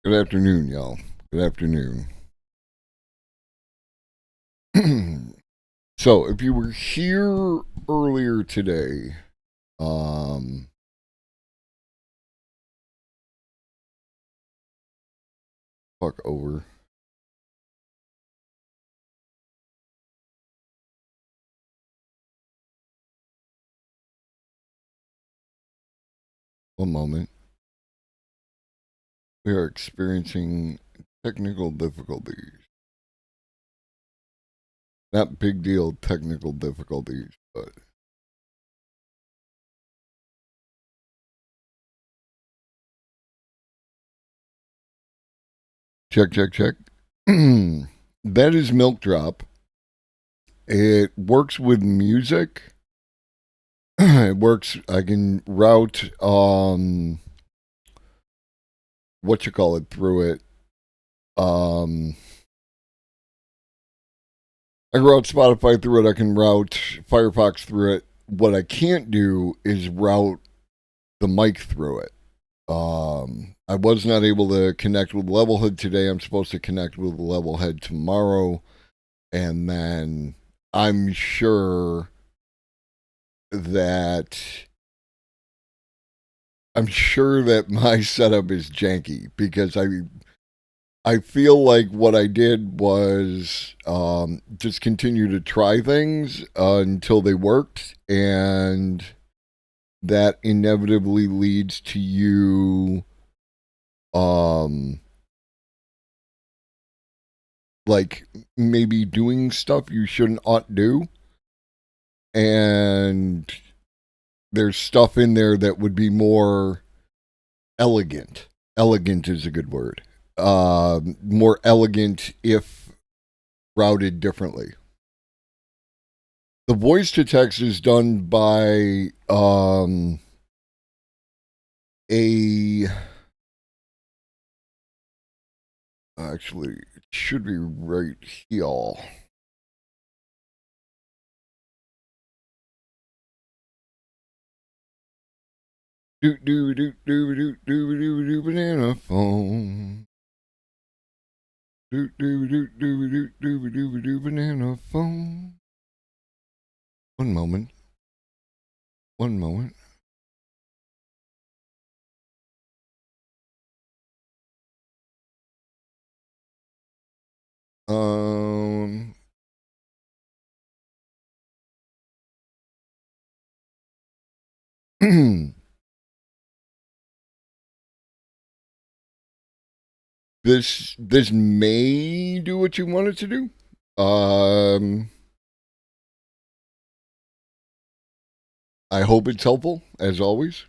Good afternoon, y'all. Good afternoon. So, if you were here earlier today, um, fuck over. One moment. We are experiencing technical difficulties. Not big deal technical difficulties, but check, check, check. That is Milk Drop. It works with music. It works. I can route what you call it through it. Um, I can route Spotify through it. I can route Firefox through it. What I can't do is route the mic through it. I was not able to connect with Levelhead today. I'm supposed to connect with Levelhead tomorrow, and then I'm sure that my setup is janky because I feel like what I did was just continue to try things until they worked, and that inevitably leads to you um, like maybe doing stuff you shouldn't ought do, and there's stuff in there that would be more elegant. Elegant is a good word. More elegant if routed differently. The voice to text is done by a actually it should be right here. Do banana phone. Do banana phone. One moment. One moment. Um. this may do what you want it to do. I hope it's helpful as always.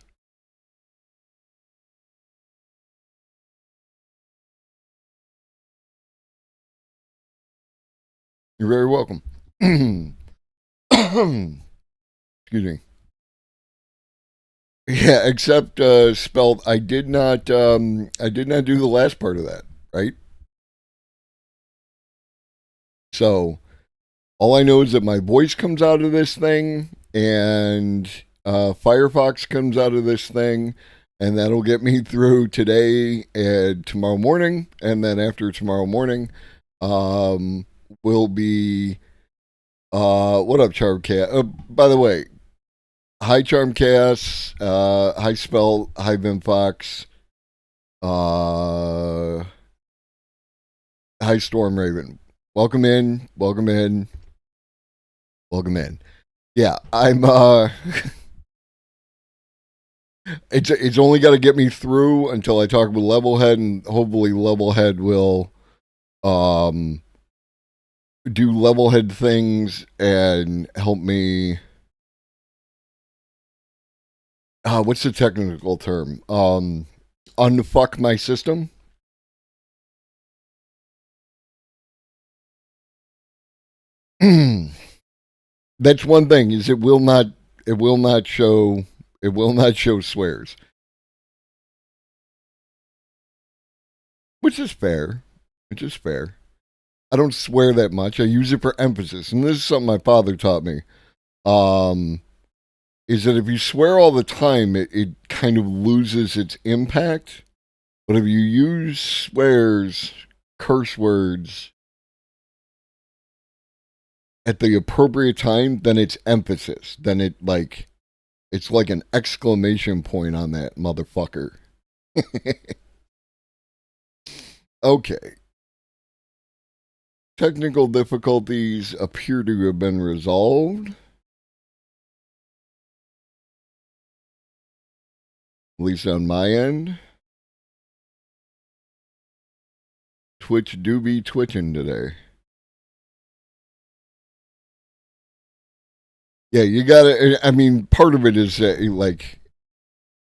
You're very welcome. Excuse me. Yeah, except spelled. I did not. I did not do the last part of that. Right. So all I know is that my voice comes out of this thing, and Firefox comes out of this thing, and that'll get me through today and tomorrow morning, and then after tomorrow morning, will be. What up, Charmcat? By the way, hi Charmcast, hi Spell, hi Vimfox, hi Storm Raven. Welcome in, welcome in, welcome in. Yeah, I'm it's only got to get me through until I talk with Levelhead, and hopefully Levelhead will um do Levelhead things and help me. What's the technical term? Unfuck my system. That's one thing, is it will not show swears, which is fair. Which is fair. I don't swear that much. I use it for emphasis, and this is something my father taught me. Um, is that if you swear all the time, it kind of loses its impact. But if you use swears, curse words at the appropriate time, then it's emphasis. Then it's like an exclamation point on that motherfucker. Okay. Technical difficulties appear to have been resolved. At least on my end. Twitch do be twitching today. Yeah, you gotta. I mean, part of it is like,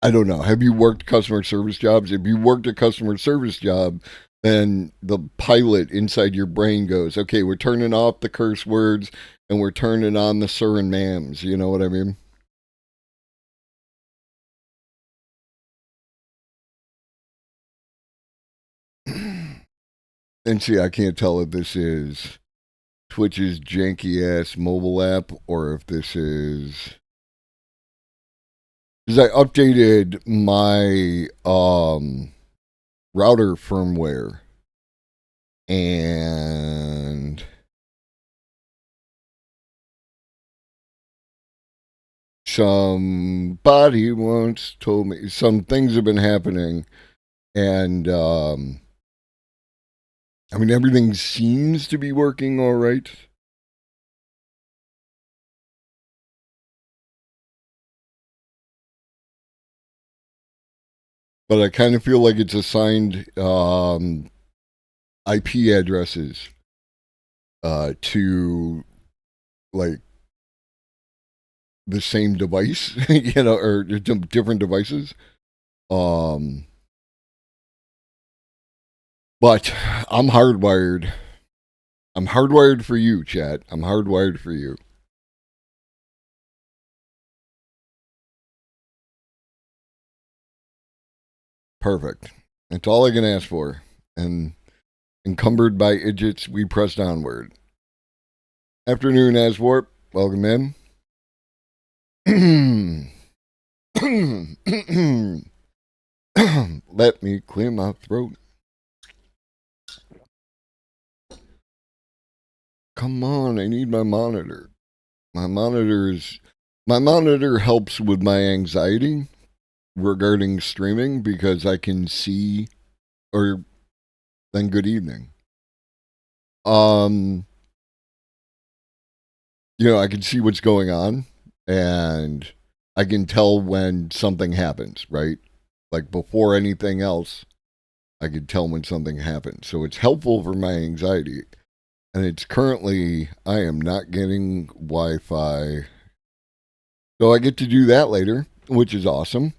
I don't know. Have you worked customer service jobs? If you worked a customer service job, then the pilot inside your brain goes, okay, we're turning off the curse words and we're turning on the sir and ma'ams. You know what I mean? And see, I can't tell if this is Twitch's janky ass mobile app or if this is. Because I updated my router firmware, and somebody once told me some things have been happening, and I mean, everything seems to be working all right. But I kind of feel like it's assigned IP addresses. to like the same device, or different devices. But I'm hardwired. I'm hardwired for you, chat. I'm hardwired for you. Perfect. That's all I can ask for. And encumbered by idiots, we pressed onward. Afternoon, Aswarp. Welcome in. Let me clear my throat. Come on, I need my monitor. My monitor helps with my anxiety regarding streaming because I can see, or then good evening. I can see what's going on and I can tell when something happens, right? Like before anything else, I can tell when something happens. So it's helpful for my anxiety. And it's currently, I am not getting Wi-Fi. So I get to do that later, which is awesome.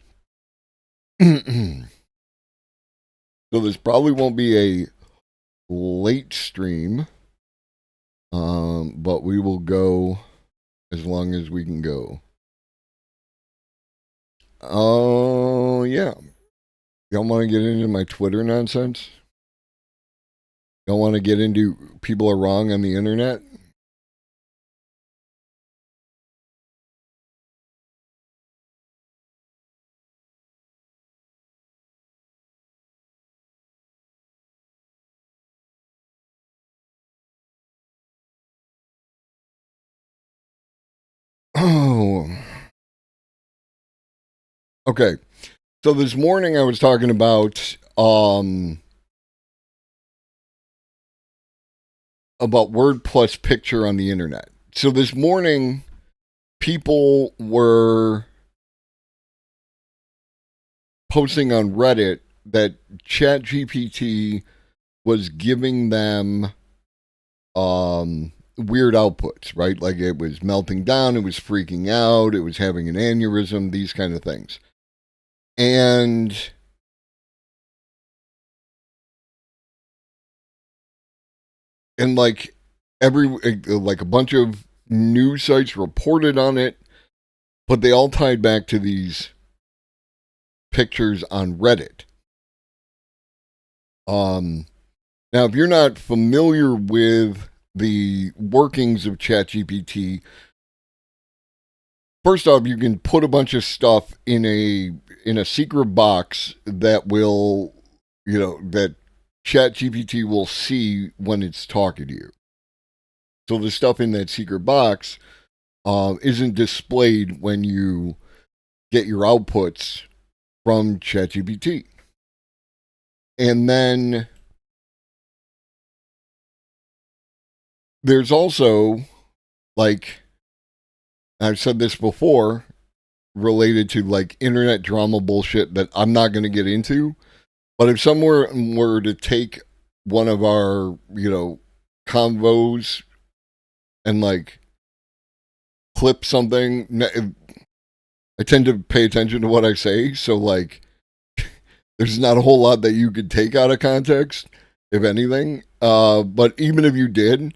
So this probably won't be a late stream. But we will go as long as we can go. Oh, yeah. Y'all want to get into my Twitter nonsense? Y'all want to get into people are wrong on the internet? Oh. Okay. So this morning I was talking about word plus picture on the internet. So this morning people were posting on Reddit that ChatGPT was giving them weird outputs, right? Like it was melting down, it was freaking out, it was having an aneurysm, these kind of things. And like a bunch of news sites reported on it, but they all tied back to these pictures on Reddit. Now, if you're not familiar with the workings of ChatGPT, first off, you can put a bunch of stuff in a secret box that will, that ChatGPT will see when it's talking to you. So the stuff in that secret box isn't displayed when you get your outputs from ChatGPT. And then there's also, like, I've said this before, related to like internet drama bullshit that I'm not going to get into. But if someone were to take one of our, convos and like clip something, I tend to pay attention to what I say. So like, there's not a whole lot that you could take out of context, if anything. But even if you did,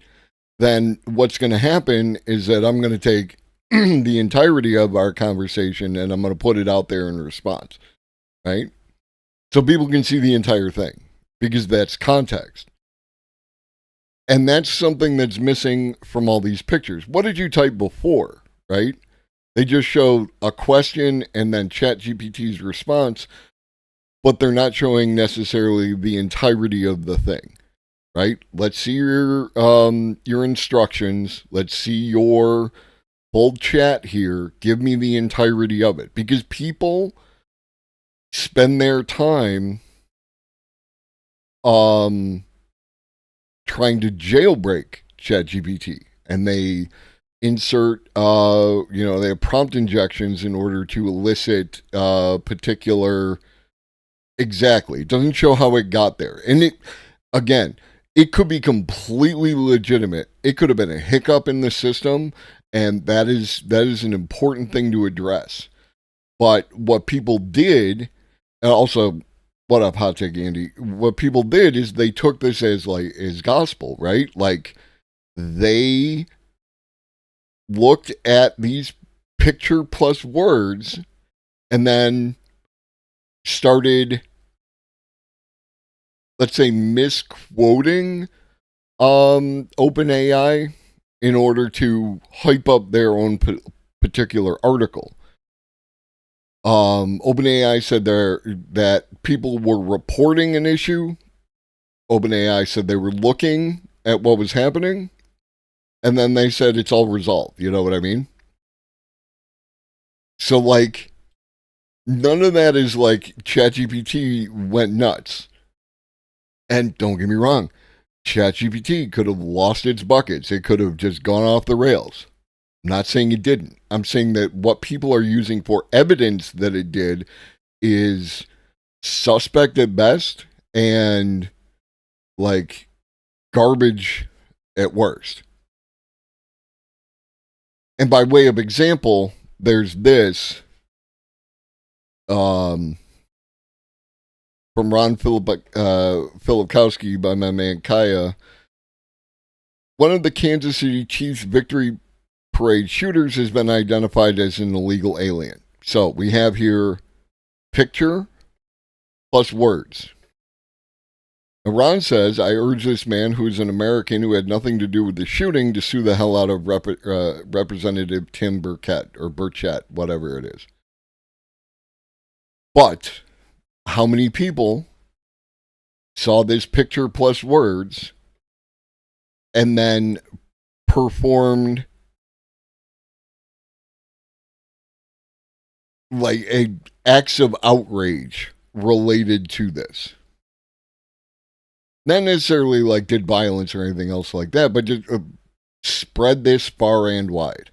then what's going to happen is that I'm going to take the entirety of our conversation and I'm going to put it out there in response, right? So people can see the entire thing because that's context. And that's something that's missing from all these pictures. What did you type before, right? They just showed a question and then ChatGPT's response, but they're not showing necessarily the entirety of the thing, right? Let's see your instructions. Let's see your full chat here. Give me the entirety of it, because people spend their time trying to jailbreak ChatGPT, and they insert they have prompt injections in order to elicit particular. Exactly. It doesn't show how it got there. And it, again, it could be completely legitimate. It could have been a hiccup in the system, and that is an important thing to address. But what people did, and also, what up, Hot Take Andy? What people did is they took this as gospel, right? Like they looked at these picture plus words and then started, let's say, misquoting OpenAI in order to hype up their own particular article. OpenAI said that people were reporting an issue. OpenAI said they were looking at what was happening, and then they said it's all resolved. You know what I mean? So, like, none of that is like ChatGPT went nuts. And don't get me wrong, ChatGPT could have lost its buckets. It could have just gone off the rails. I'm not saying it didn't. I'm saying that what people are using for evidence that it did is suspect at best and like garbage at worst. And by way of example, there's this from Ron Filipkowski by my man Kaya. One of the Kansas City Chiefs victory parade shooters has been identified as an illegal alien. So we have here picture plus words. Ron says, I urge this man, who is an American who had nothing to do with the shooting, to sue the hell out of Representative Tim Burchett, or Burchett, whatever it is. But how many people saw this picture plus words and then performed like acts of outrage related to this? Not necessarily like did violence or anything else like that, but just spread this far and wide.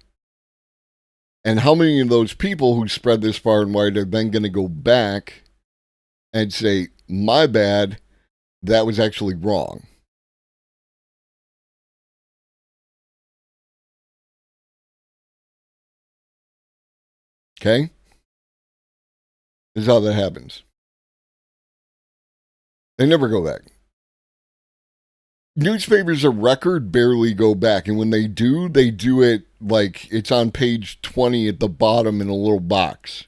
And how many of those people who spread this far and wide are then going to go back and say, my bad, that was actually wrong? Okay? This is how that happens. They never go back. Newspapers of record barely go back, and when they do it like it's on page 20 at the bottom in a little box.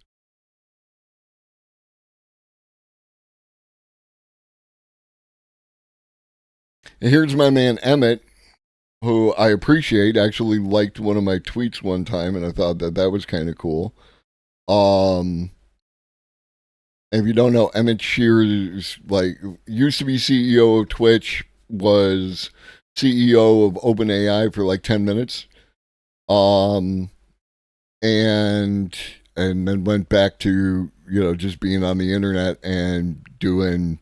And here's my man Emmett, who I appreciate, actually liked one of my tweets one time, and I thought that was kind of cool. If you don't know, Emmett Shears, like, used to be CEO of Twitch, was CEO of OpenAI for like 10 minutes. And then went back to, just being on the internet and doing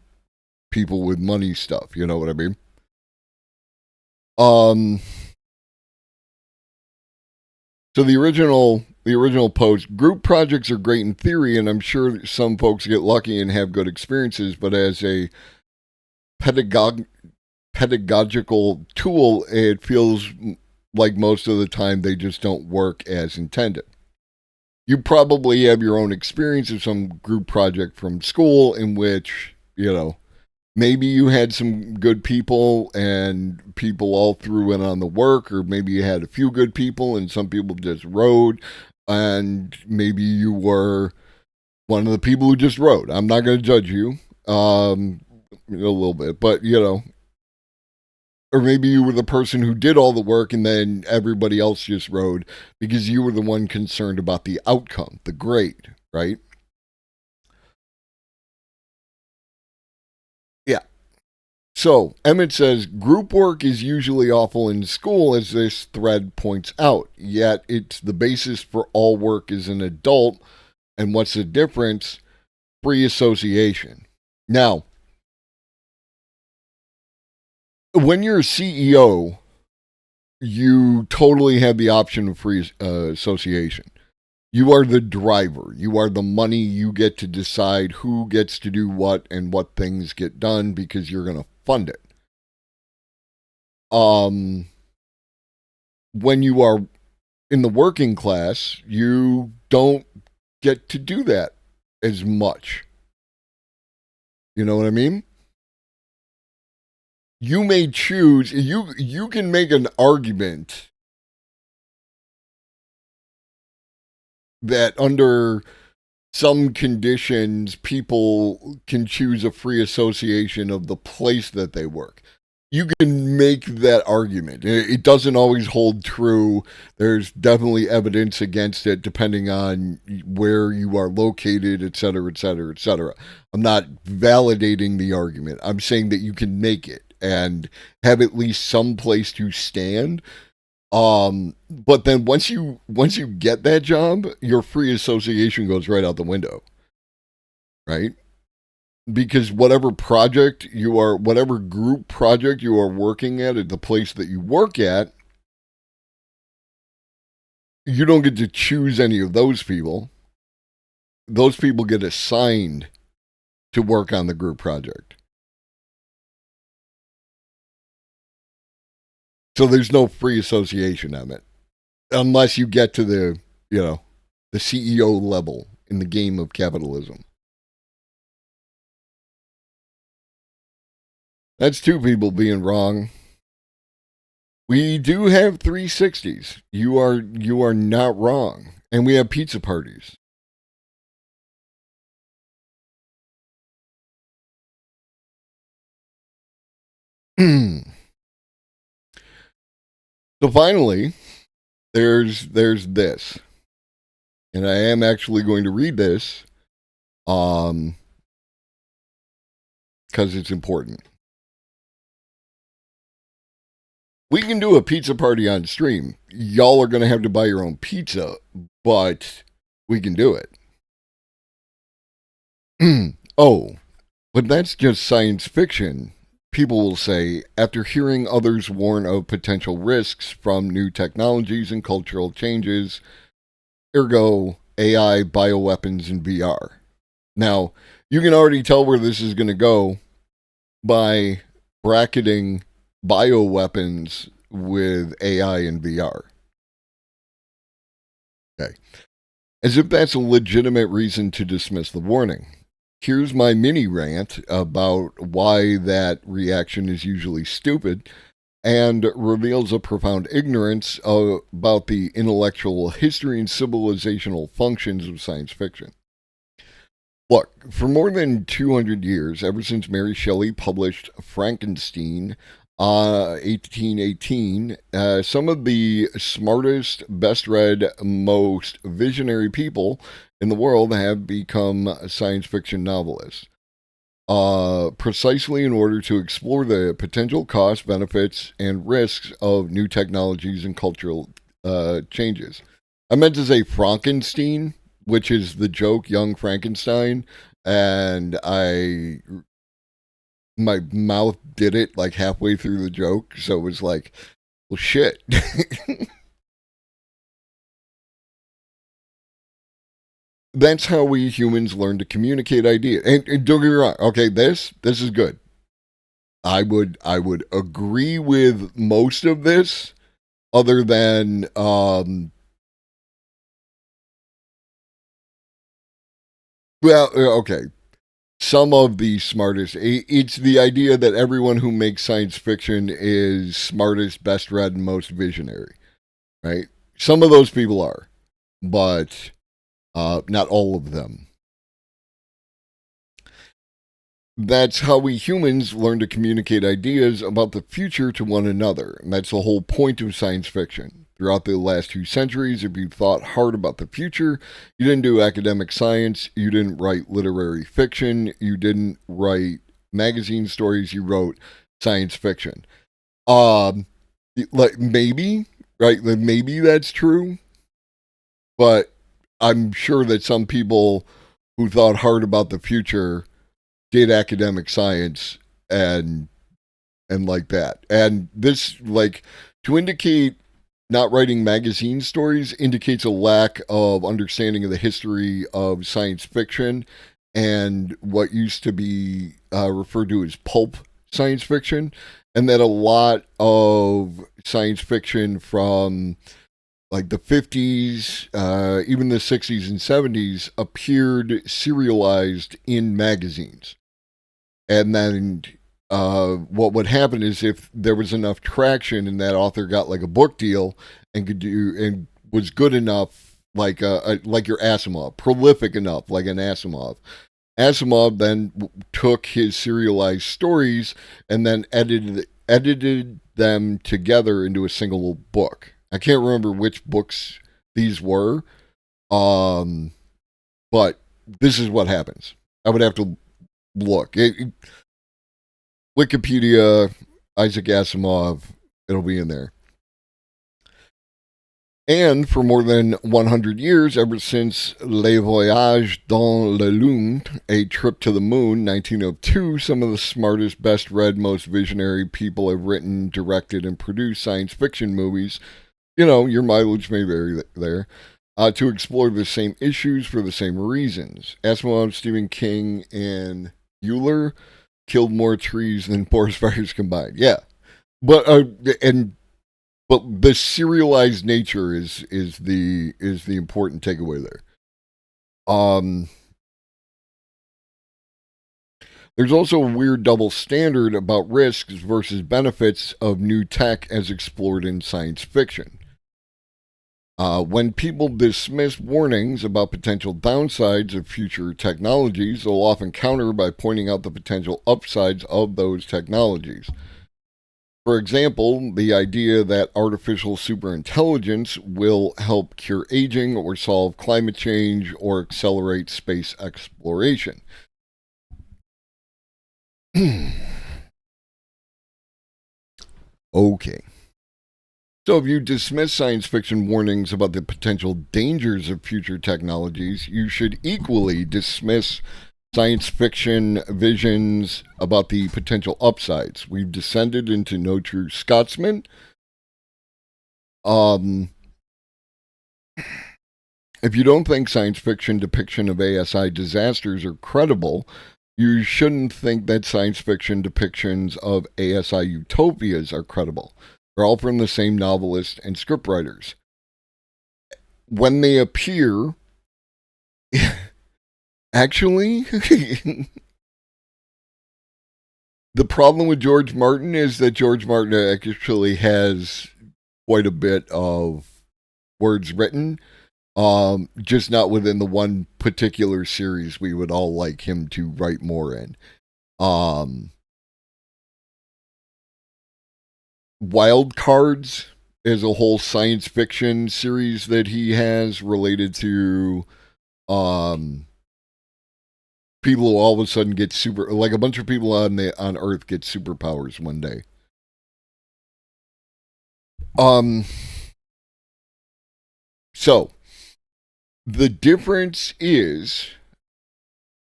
people with money stuff, you know what I mean? So the original post, group projects are great in theory, and I'm sure some folks get lucky and have good experiences, but as a pedagogical tool, it feels like most of the time they just don't work as intended. You probably have your own experience of some group project from school in which, maybe you had some good people and people all threw in on the work, or maybe you had a few good people and some people just rode, and maybe you were one of the people who just rode. I'm not going to judge you a little bit, but or maybe you were the person who did all the work and then everybody else just rode because you were the one concerned about the outcome, the grade, right? Yeah. So, Emmett says, group work is usually awful in school, as this thread points out, yet it's the basis for all work as an adult. And what's the difference? Free association. Now, when you're a CEO, you totally have the option of free association. You are the driver. You are the money. You get to decide who gets to do what and what things get done because you're going to fund it. Um, when you are in the working class, you don't get to do that as much. You know what I mean? You may choose, you can make an argument that under some conditions people can choose a free association of the place that they work. You can make that argument. It doesn't always hold true. There's definitely evidence against it depending on where you are located, et cetera, et cetera, et cetera. I'm not validating the argument. I'm saying that you can make it and have at least some place to stand. But then once you get that job, your free association goes right out the window, right? Because whatever group project you are working at the place that you work at, you don't get to choose any of those people. Those people get assigned to work on the group project. So there's no free association on it unless you get to the CEO level in the game of capitalism. That's two people being wrong. We do have 360s. You are not wrong. And we have pizza parties. So finally, there's this. And I am actually going to read this because it's important. We can do a pizza party on stream. Y'all are going to have to buy your own pizza, but we can do it. Oh, but that's just science fiction. People will say, after hearing others warn of potential risks from new technologies and cultural changes, ergo AI, bioweapons, and VR. Now, you can already tell where this is going to go by bracketing bioweapons with AI and VR. Okay. As if that's a legitimate reason to dismiss the warning. Here's my mini rant about why that reaction is usually stupid and reveals a profound ignorance about the intellectual history and civilizational functions of science fiction. Look, for more than 200 years, ever since Mary Shelley published Frankenstein, 1818, some of the smartest, best read, most visionary people in the world have become science fiction novelists. Precisely in order to explore the potential costs, benefits, and risks of new technologies and cultural changes. I meant to say Frankenstein, which is the joke Young Frankenstein, and my mouth did it like halfway through the joke, so it was like, well, shit. That's how we humans learn to communicate ideas. And don't get me wrong. Okay, this is good. I would agree with most of this, other than okay, some of the smartest. It's the idea that everyone who makes science fiction is smartest, best read, and most visionary, right? Some of those people are, but not all of them. That's how we humans learn to communicate ideas about the future to one another. And that's the whole point of science fiction. Throughout the last 2 centuries, if you thought hard about the future, you didn't do academic science, you didn't write literary fiction, you didn't write magazine stories, you wrote science fiction. Um, like maybe, right? Maybe that's true, but I'm sure that some people who thought hard about the future did academic science and like that. And this, like, to indicate not writing magazine stories indicates a lack of understanding of the history of science fiction and what used to be referred to as pulp science fiction, and that a lot of science fiction from like the 50s, even the 60s and 70s appeared serialized in magazines. And then what would happen is if there was enough traction and that author got like a book deal and could do and was good enough, like like your Asimov, prolific enough, like an Asimov. Asimov then took his serialized stories and then edited them together into a single book. I can't remember which books these were, but this is what happens. I would have to look. Wikipedia, Isaac Asimov, it'll be in there. And for more than 100 years, ever since Le Voyage dans la Lune, A Trip to the Moon, 1902, some of the smartest, best read, most visionary people have written, directed, and produced science fiction movies. You know, your mileage may vary there. To explore the same issues for the same reasons. Asimov, Stephen King, and Euler killed more trees than forest fires combined. Yeah. But the serialized nature is the important takeaway there. There's also a weird double standard about risks versus benefits of new tech as explored in science fiction. When people dismiss warnings about potential downsides of future technologies, they'll often counter by pointing out the potential upsides of those technologies. For example, the idea that artificial superintelligence will help cure aging or solve climate change or accelerate space exploration. Okay. So if you dismiss science fiction warnings about the potential dangers of future technologies, you should equally dismiss science fiction visions about the potential upsides. We've descended into no true Scotsman. If you don't think science fiction depiction of ASI disasters are credible, you shouldn't think that science fiction depictions of ASI utopias are credible. They're all from the same novelist and scriptwriters. When they appear, actually, the problem with George Martin is that George Martin actually has quite a bit of words written, just not within the one particular series we would all like him to write more in. Wild Cards is a whole science fiction series that he has related to people who all of a sudden get super, like a bunch of people on Earth get superpowers one day. So the difference is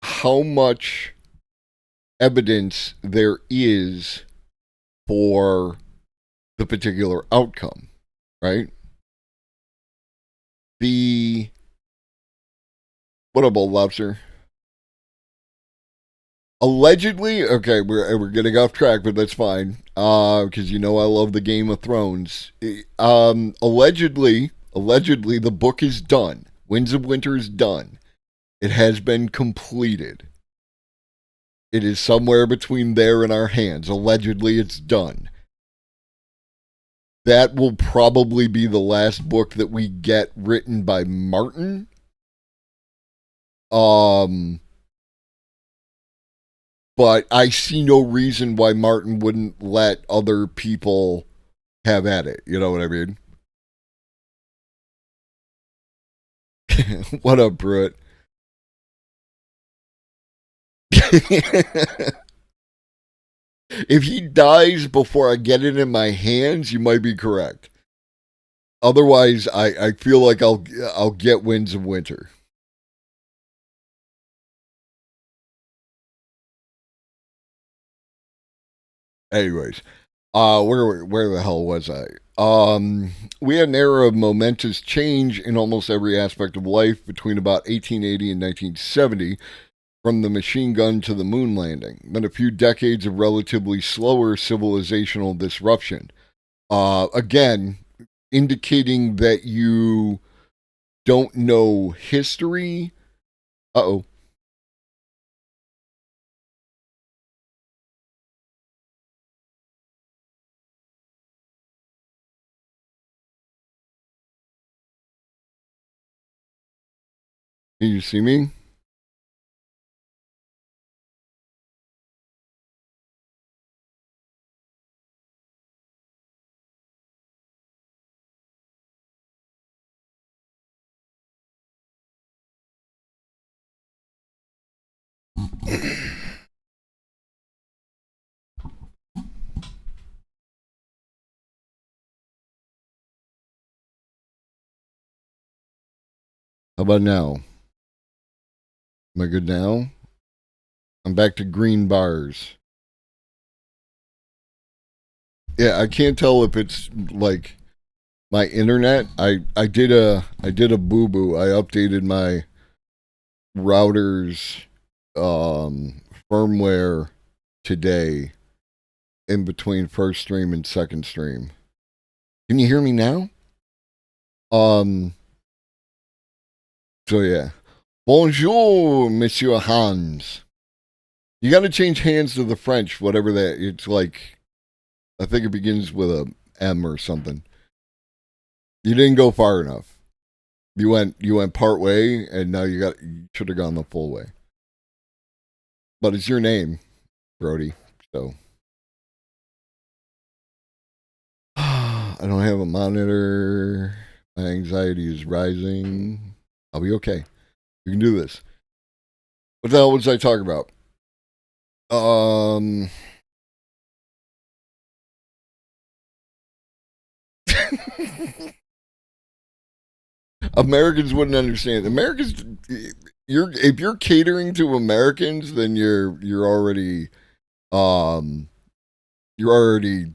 how much evidence there is for the particular outcome, right? What up, old lobster? Allegedly, okay, we're getting off track, but that's fine, because you know I love the Game of Thrones. Allegedly, the book is done. Winds of Winter is done. It has been completed. It is somewhere between there and our hands. Allegedly, it's done. That will probably be the last book that we get written by Martin. But I see no reason why Martin wouldn't let other people have at it. You know what I mean? What up, Pruitt? If he dies before I get it in my hands, you might be correct. Otherwise, I feel like I'll get Winds of Winter. Anyways, where the hell was I? We had an era of momentous change in almost every aspect of life between about 1880 and 1970. from the machine gun to the moon landing, then a few decades of relatively slower civilizational disruption. Again, indicating that you don't know history. Uh-oh. Can you see me? How about now? Am I good now? I'm back to green bars. Yeah, I can't tell if it's like my internet. I did a boo boo. I updated my router's firmware today in between first stream and second stream. Can you hear me now? Um so yeah. Bonjour, Monsieur Hans. You got to change hands to the French, whatever that. It's like, I think it begins with a M or something. You didn't go far enough. You went part way, and now you should have gone the full way. But it's your name, Brody. So I don't have a monitor. My anxiety is rising. I'll be okay. We can do this. What the hell was I talking about? Americans wouldn't understand. Americans, if you're catering to Americans, then um you're already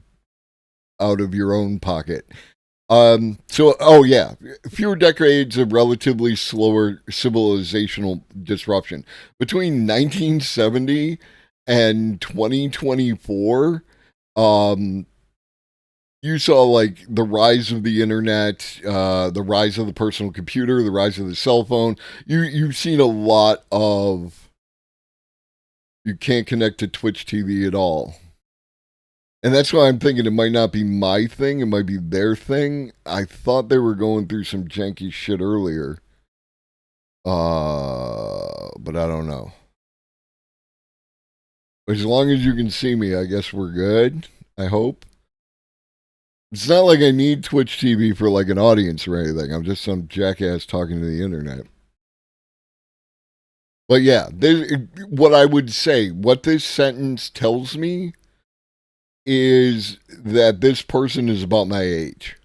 out of your own pocket. So oh yeah, fewer decades of relatively slower civilizational disruption between 1970 and 2024. Um, you saw like the rise of the internet, the rise of the personal computer, the rise of the cell phone. You've seen a lot of you can't connect to Twitch TV at all. And that's why I'm thinking it might not be my thing, it might be their thing. I thought they were going through some janky shit earlier. But I don't know. As long as you can see me, I guess we're good. I hope. It's not like I need Twitch TV for like an audience or anything. I'm just some jackass talking to the internet. But yeah, what I would say, what this sentence tells me is that this person is about my age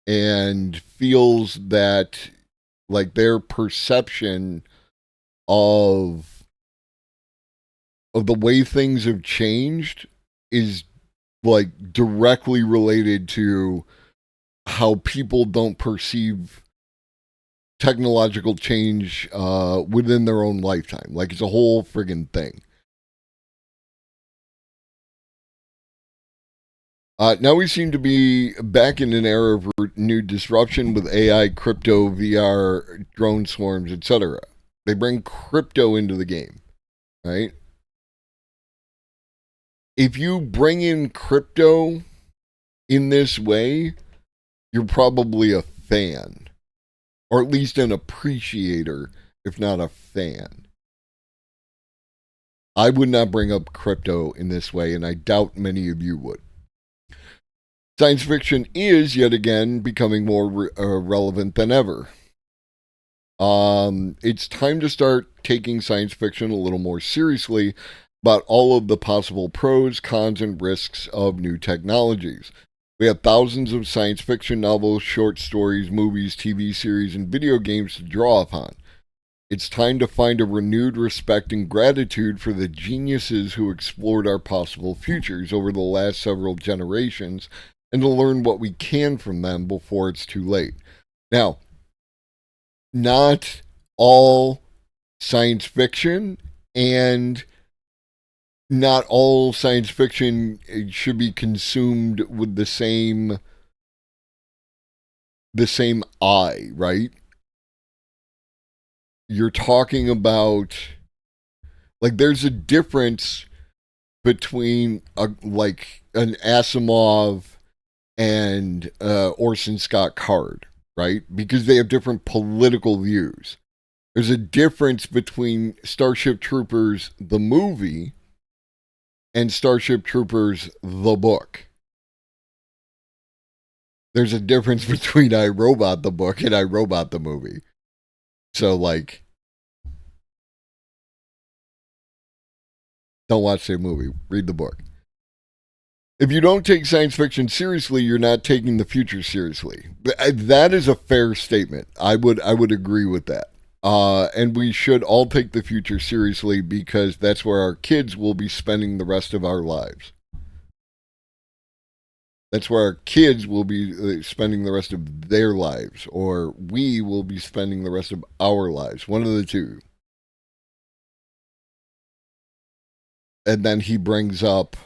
and feels that like their perception of the way things have changed is like directly related to how people don't perceive technological change within their own lifetime. Like it's a whole friggin' thing. Now we seem to be back in an era of new disruption with AI, crypto, VR, drone swarms, etc. They bring crypto into the game, right? If you bring in crypto in this way, you're probably a fan, or at least an appreciator, if not a fan. I would not bring up crypto in this way, and I doubt many of you would. Science fiction is yet again becoming more relevant than ever. It's time to start taking science fiction a little more seriously about all of the possible pros, cons, and risks of new technologies. We have thousands of science fiction novels, short stories, movies, TV series, and video games to draw upon. It's time to find a renewed respect and gratitude for the geniuses who explored our possible futures over the last several generations and to learn what we can from them before it's too late. Now, not all science fiction and not all science fiction should be consumed with the same eye, right? You're talking about, like, there's a difference between like an Asimov and Orson Scott Card, right? Because they have different political views. There's a difference between Starship Troopers the movie and Starship Troopers the book. There's a difference between I, Robot the book and I, Robot the movie. So, like, don't watch the movie, read the book. If you don't take science fiction seriously, you're not taking the future seriously. That is a fair statement. I would agree with that. And we should all take the future seriously because that's where our kids will be spending the rest of our lives. That's where our kids will be spending the rest of their lives, or we will be spending the rest of our lives. One of the two. And then he brings up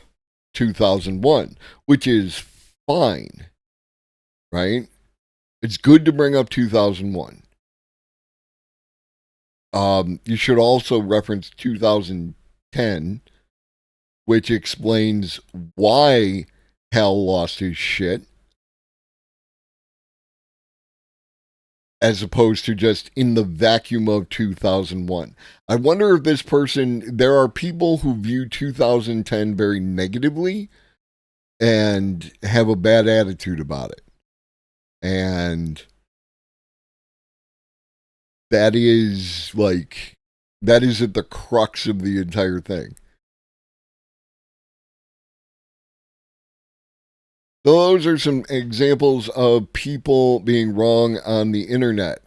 2001, which is fine, right? It's good to bring up 2001. You should also reference 2010, which explains why Hal lost his shit, as opposed to just in the vacuum of 2001. I wonder if this person, there are people who view 2010 very negatively and have a bad attitude about it. And that is at the crux of the entire thing. Those are some examples of people being wrong on the internet.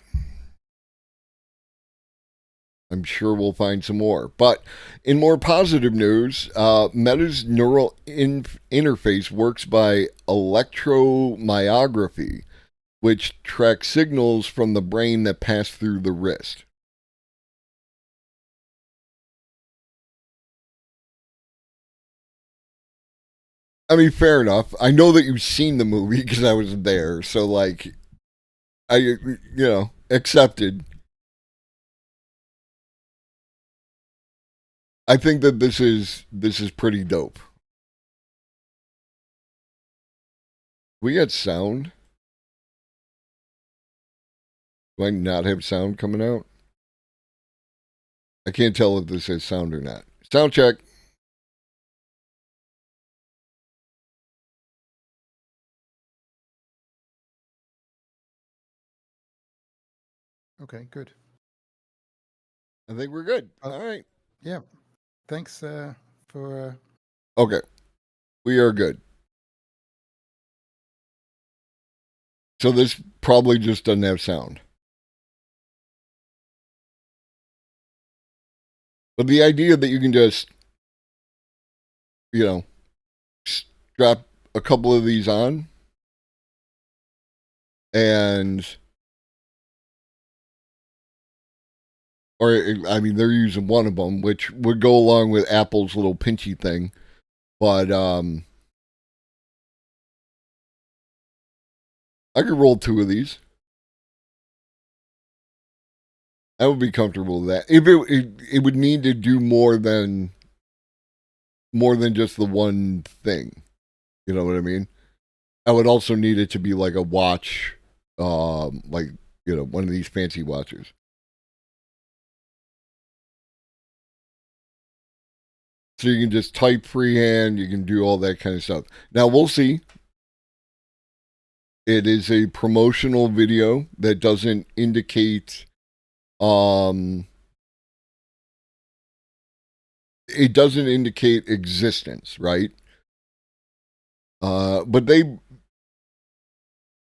I'm sure we'll find some more. But in more positive news, Meta's neural interface works by electromyography, which tracks signals from the brain that pass through the wrist. I mean, fair enough. I know that you've seen the movie because I was there. So, like, accepted. I think that this is pretty dope. We got sound. Do I not have sound coming out? I can't tell if this has sound or not. Sound check. Okay, good. I think we're good. All right. Yeah. Thanks for. Okay. We are good. So this probably just doesn't have sound. But the idea that you can just, strap a couple of these on and, or I mean, they're using one of them, which would go along with Apple's little pinchy thing. But I could roll two of these. I would be comfortable with that. If it would need to do more than just the one thing. You know what I mean? I would also need it to be like a watch, one of these fancy watches. So you can just type freehand, you can do all that kind of stuff. Now we'll see. It is a promotional video that doesn't indicate it doesn't indicate existence, right? But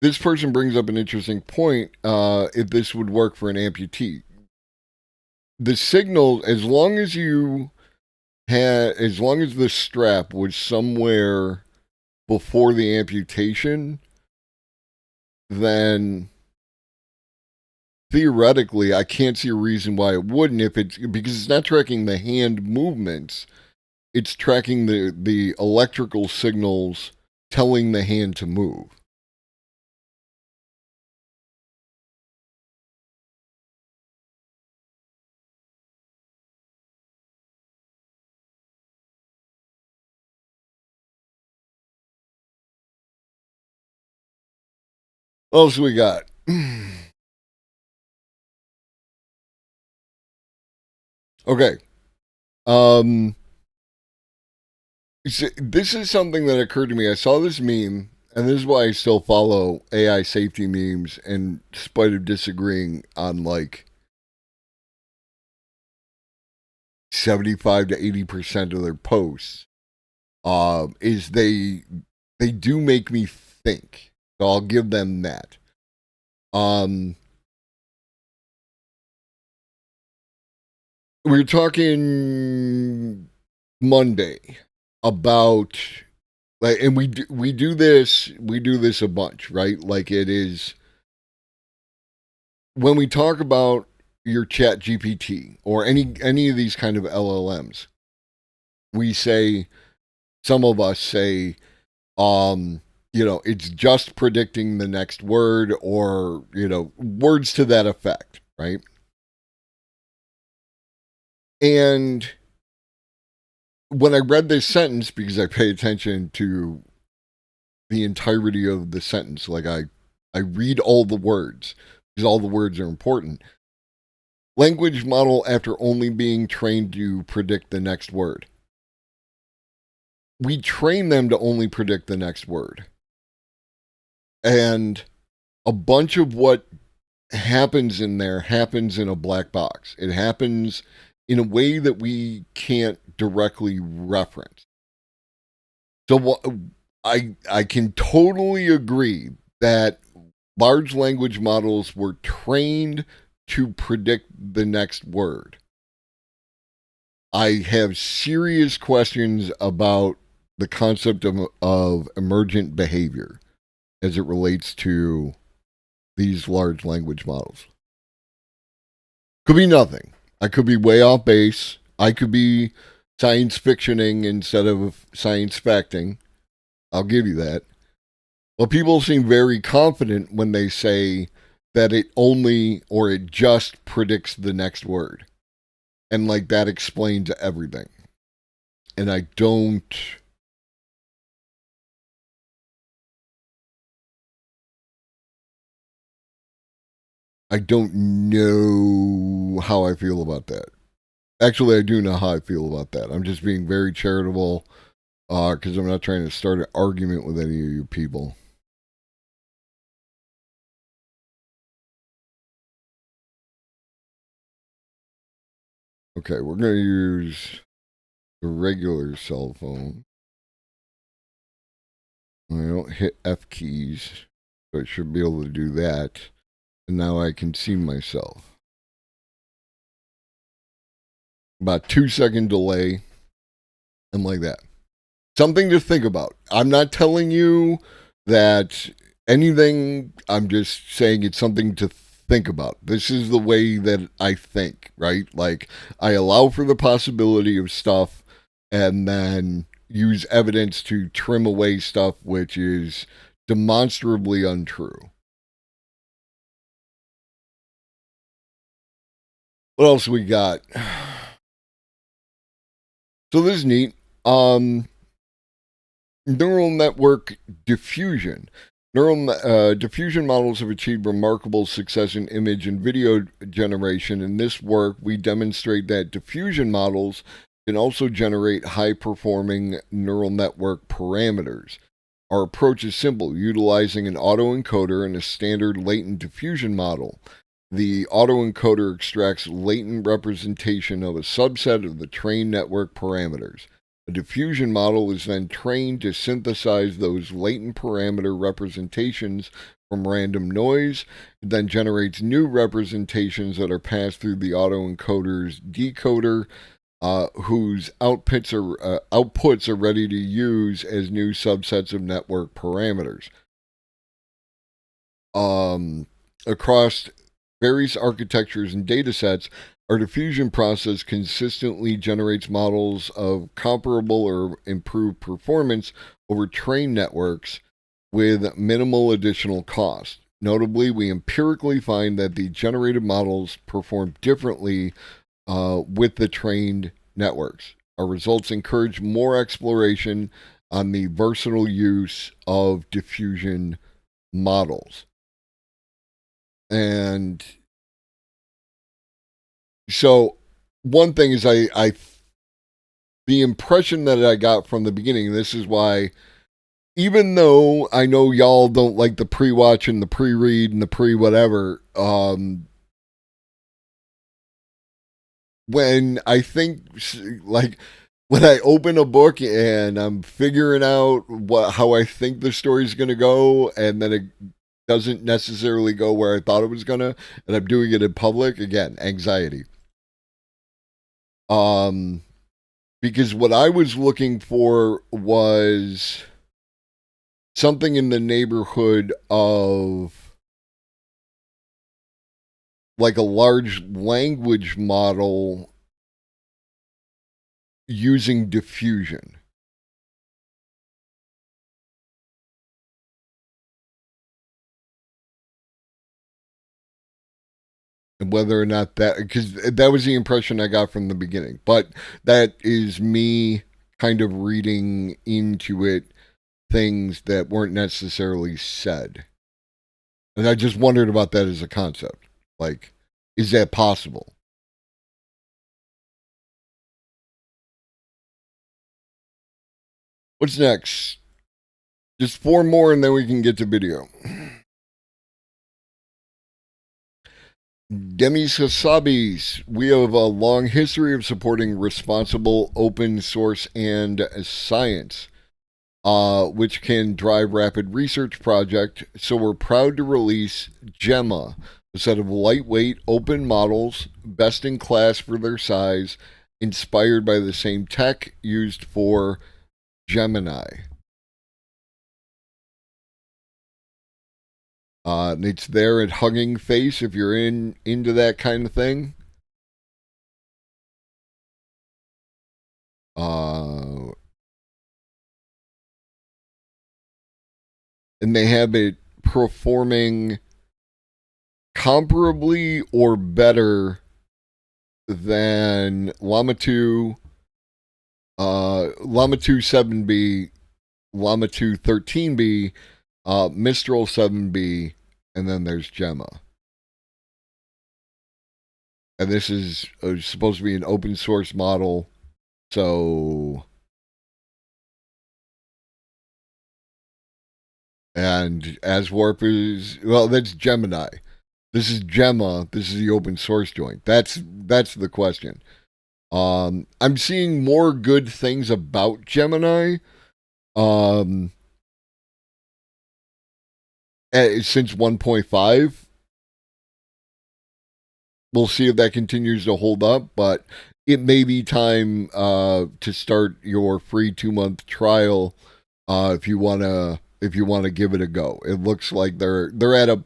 this person brings up an interesting point. If this would work for an amputee, the signal, as long as the strap was somewhere before the amputation, then theoretically, I can't see a reason why it wouldn't because it's not tracking the hand movements. It's tracking the electrical signals telling the hand to move. What else we got? Okay. This is something that occurred to me. I saw this meme, and this is why I still follow AI safety memes, in spite of disagreeing on like 75 to 80% of their posts. Is they do make me think. So I'll give them that. We were talking Monday about, like, and we do this a bunch, right? Like, it is when we talk about your Chat GPT or any of these kind of LLMs, we say, some of us say, it's just predicting the next word, or words to that effect, right? And when I read this sentence, because I pay attention to the entirety of the sentence, like I read all the words because all the words are important. Language model after only being trained to predict the next word. We train them to only predict the next word. And a bunch of what happens in there happens in a black box. It happens in a way that we can't directly reference. So I can totally agree that large language models were trained to predict the next word. I have serious questions about the concept of emergent behavior as it relates to these large language models. Could be nothing. I could be way off base. I could be science fictioning instead of science facting. I'll give you that. But people seem very confident when they say that it only or it just predicts the next word. And like that explains everything. And I don't know how I feel about that. Actually, I do know how I feel about that. I'm just being very charitable because I'm not trying to start an argument with any of you people. Okay, we're going to use the regular cell phone. I don't hit F keys, so I should be able to do that. And now I can see myself. About 2-second delay, and like that. Something to think about. I'm not telling you that anything, I'm just saying it's something to think about. This is the way that I think, right? Like, I allow for the possibility of stuff and then use evidence to trim away stuff which is demonstrably untrue. What else we got? So this is neat. Neural network diffusion. Neural diffusion models have achieved remarkable success in image and video generation. In this work, we demonstrate that diffusion models can also generate high-performing neural network parameters. Our approach is simple, utilizing an autoencoder and a standard latent diffusion model. The autoencoder extracts latent representation of a subset of the trained network parameters. A diffusion model is then trained to synthesize those latent parameter representations from random noise. It then generates new representations that are passed through the autoencoder's decoder, whose outputs are ready to use as new subsets of network parameters. Across various architectures and datasets, our diffusion process consistently generates models of comparable or improved performance over trained networks with minimal additional cost. Notably, we empirically find that the generated models perform differently with the trained networks. Our results encourage more exploration on the versatile use of diffusion models. And so, one thing is, the impression that I got from the beginning, this is why, even though I know y'all don't like the pre-watch and the pre-read and the pre-whatever, when I think, like, when I open a book and I'm figuring out how I think the story's going to go, and then it doesn't necessarily go where I thought it was going to, and I'm doing it in public, again, anxiety. Because what I was looking for was something in the neighborhood of like a large language model using diffusion. And whether or not that, because that was the impression I got from the beginning. But that is me kind of reading into it things that weren't necessarily said. And I just wondered about that as a concept. Like, is that possible? What's next? Just 4 more and then we can get to video. Demis Hassabis, we have a long history of supporting responsible open source and science, which can drive rapid research project. So we're proud to release Gemma, a set of lightweight open models, best in class for their size, inspired by the same tech used for Gemini. It's there at Hugging Face if you're into that kind of thing. And they have it performing comparably or better than Llama 2, Llama 2 7B, Llama 2 13B, Mistral 7B, and then there's Gemma. And this is supposed to be an open source model, so. And AsWarp is, well, that's Gemini. This is Gemma. This is the open source joint. That's the question. I'm seeing more good things about Gemini. Since 1.5. We'll see if that continues to hold up, but it may be time to start your free 2-month trial if you wanna give it a go. It looks like they're at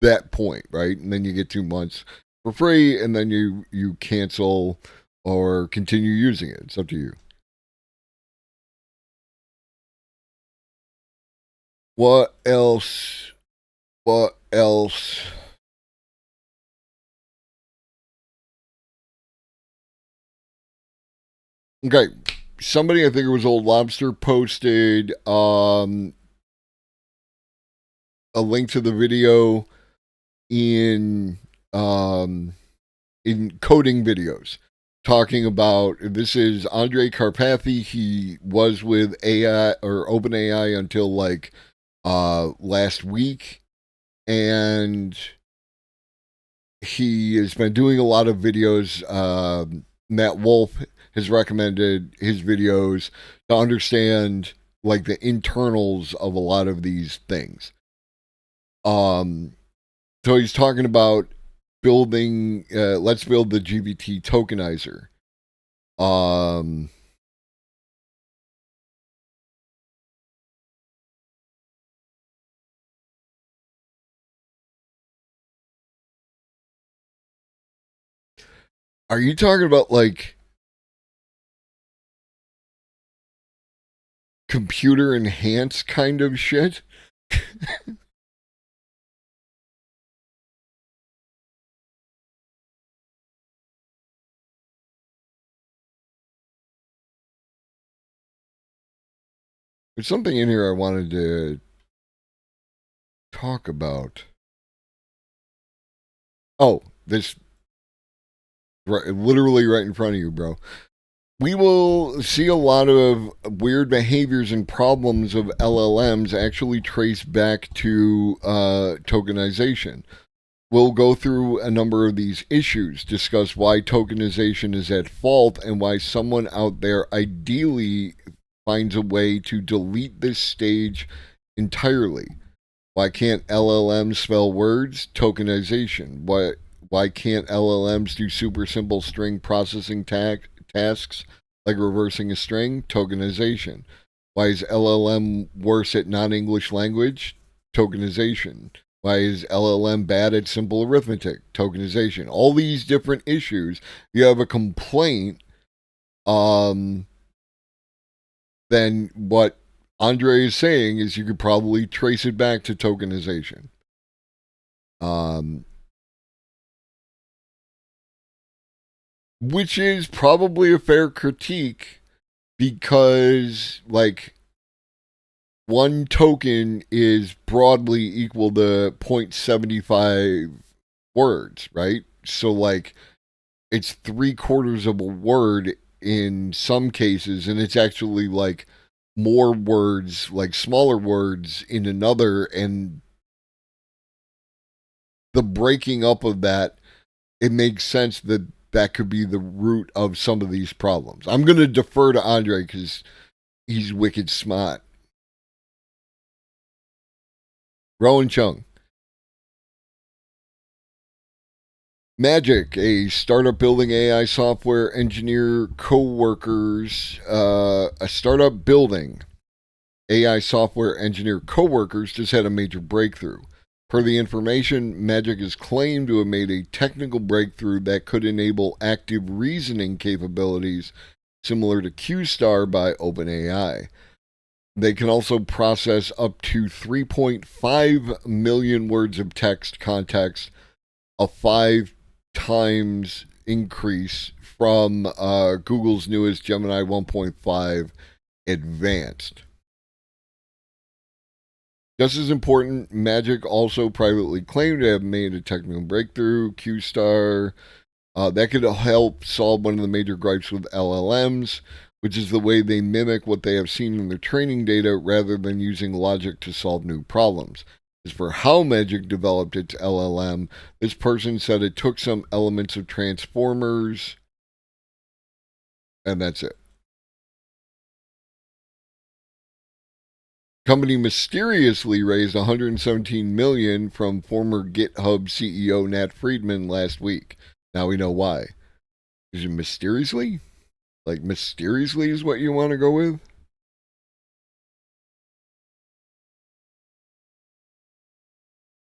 that point, right? And then you get 2 months for free, and then you cancel or continue using it. It's up to you. What else? What else? Okay. Somebody, I think it was Old Lobster, posted a link to the video in coding videos talking about, this is Andre Karpathy. He was with AI or OpenAI until like last week, and he has been doing a lot of videos. Matt Wolf has recommended his videos to understand like the internals of a lot of these things. So he's talking about building, let's build the GPT tokenizer. Are you talking about like computer enhanced kind of shit? There's something in here I wanted to talk about. Oh, this literally right in front of you, bro. We will see a lot of weird behaviors and problems of LLMs actually trace back to tokenization. We'll go through a number of these issues, discuss why tokenization is at fault, and why someone out there ideally finds a way to delete this stage entirely. Why can't LLMs spell words? Tokenization. Why can't LLMs do super simple string processing tasks like reversing a string? Tokenization. Why is LLM worse at non-English language? Tokenization. Why is LLM bad at simple arithmetic? Tokenization. All these different issues. You have a complaint. Then what Andre is saying is you could probably trace it back to tokenization. Which is probably a fair critique because, like, one token is broadly equal to 0.75 words, right? So, like, it's 3/4 of a word in some cases, and it's actually like more words, like smaller words in another, and the breaking up of that, it makes sense that that could be the root of some of these problems. I'm going to defer to Andre because he's wicked smart. Rowan Chung. Magic, a startup building AI software engineer co-workers, a startup building AI software engineer co-workers just had a major breakthrough. Per the information, Magic is claimed to have made a technical breakthrough that could enable active reasoning capabilities similar to QStar by OpenAI. They can also process up to 3.5 million words of text context, a 5 times increase from Google's newest Gemini 1.5 Advanced. Just as important, Magic also privately claimed to have made a technical breakthrough, QStar, that could help solve one of the major gripes with LLMs, which is the way they mimic what they have seen in their training data rather than using logic to solve new problems. As for how Magic developed its LLM, this person said it took some elements of Transformers, and that's it. Company mysteriously raised $117 million from former GitHub CEO Nat Friedman last week. Now we know why. Is it mysteriously? Like mysteriously is what you want to go with?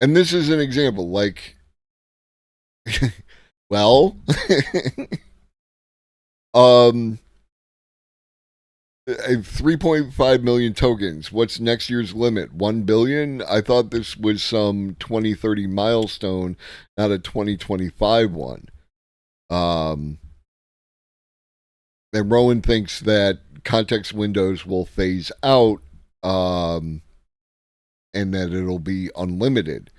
And this is an example. Like, well, 3.5 million tokens. What's next year's limit? 1 billion? I thought this was some 2030 milestone, not a 2025 one. And Rowan thinks that context windows will phase out and that it'll be unlimited.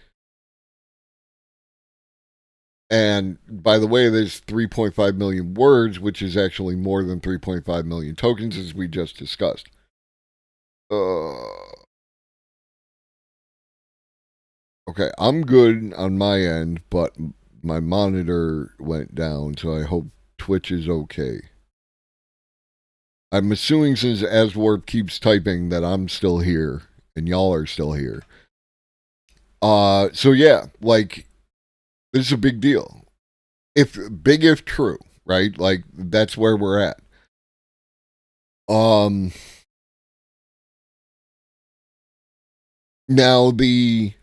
And by the way, there's 3.5 million words, which is actually more than 3.5 million tokens, as we just discussed. Okay, I'm good on my end, but my monitor went down, so I hope Twitch is okay. I'm assuming since Aswarp keeps typing that I'm still here and y'all are still here. So yeah, like this is a big deal. If true, right? Like that's where we're at. Now the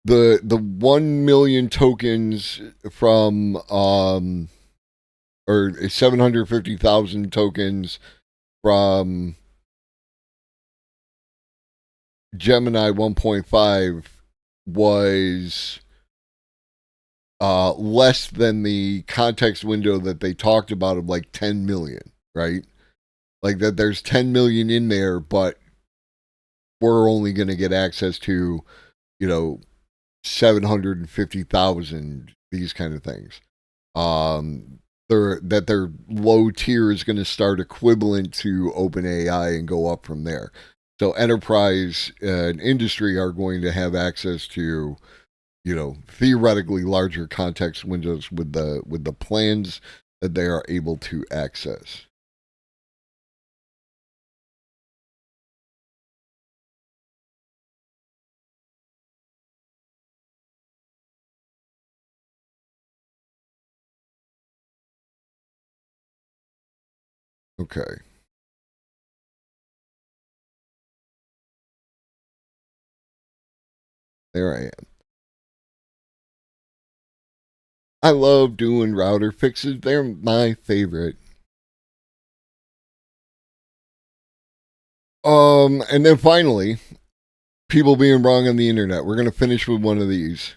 1 million tokens from or 750,000 tokens from Gemini 1.5 was less than the context window that they talked about of like 10 million, right? Like that there's 10 million in there, but we're only going to get access to, 750,000, these kind of things. Their low tier is going to start equivalent to OpenAI and go up from there. So enterprise and industry are going to have access to, theoretically larger context windows with the plans that they are able to access. Okay. There I am. I love doing router fixes. They're my favorite. And then finally, people being wrong on the internet. We're gonna finish with one of these.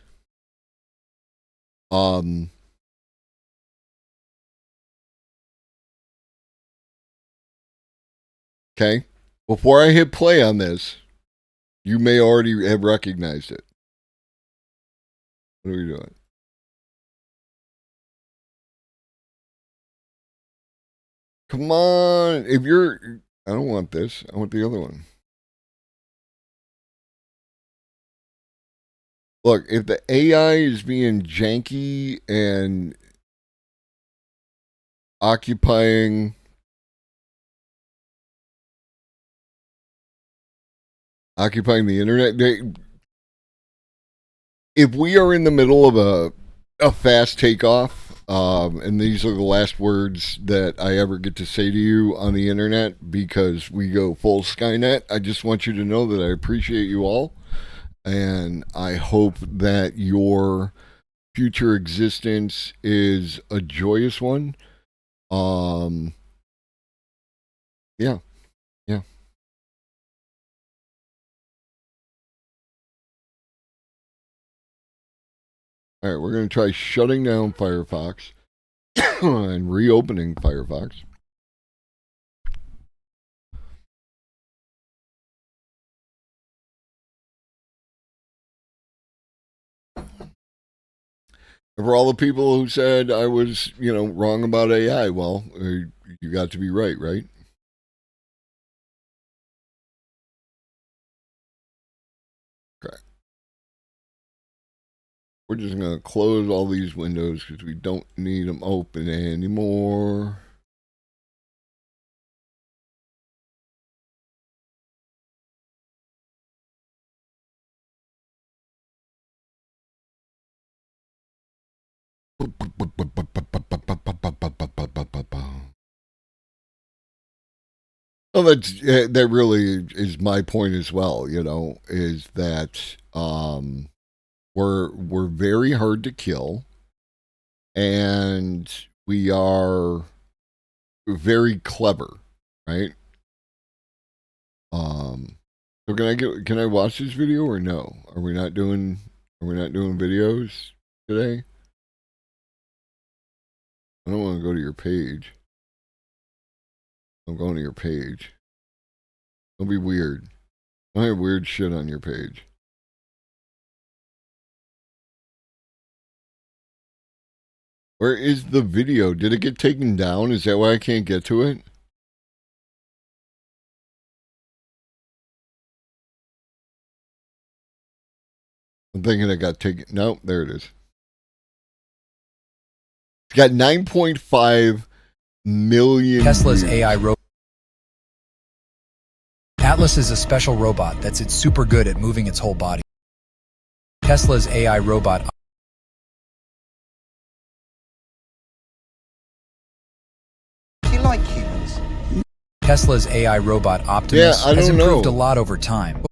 Okay. Before I hit play on this, you may already have recognized it. What are we doing? Come on. I don't want this. I want the other one. Look, if the AI is being janky and occupying the internet, if we are in the middle of a fast takeoff, and these are the last words that I ever get to say to you on the internet because we go full Skynet, I just want you to know that I appreciate you all, and I hope that your future existence is a joyous one. Yeah. All right, we're going to try shutting down Firefox and reopening Firefox. And for all the people who said I was, wrong about AI, well, you got to be right? Okay. We're just going to close all these windows because we don't need them open anymore. Well, that really is my point as well. Is that we're very hard to kill, and we are very clever, right? So can I watch this video or no? Are we not doing videos today? I don't want to go to your page. I'm going to your page. Don't be weird. I have weird shit on your page. Where is the video? Did it get taken down? Is that why I can't get to it? I'm thinking it got taken. No, there it is. It's got 9.5 million. Tesla's views. AI robot. Atlas is a special robot that's super good at moving its whole body. Tesla's AI robot. Do you like humans? Tesla's AI robot Optimus has improved a lot over time.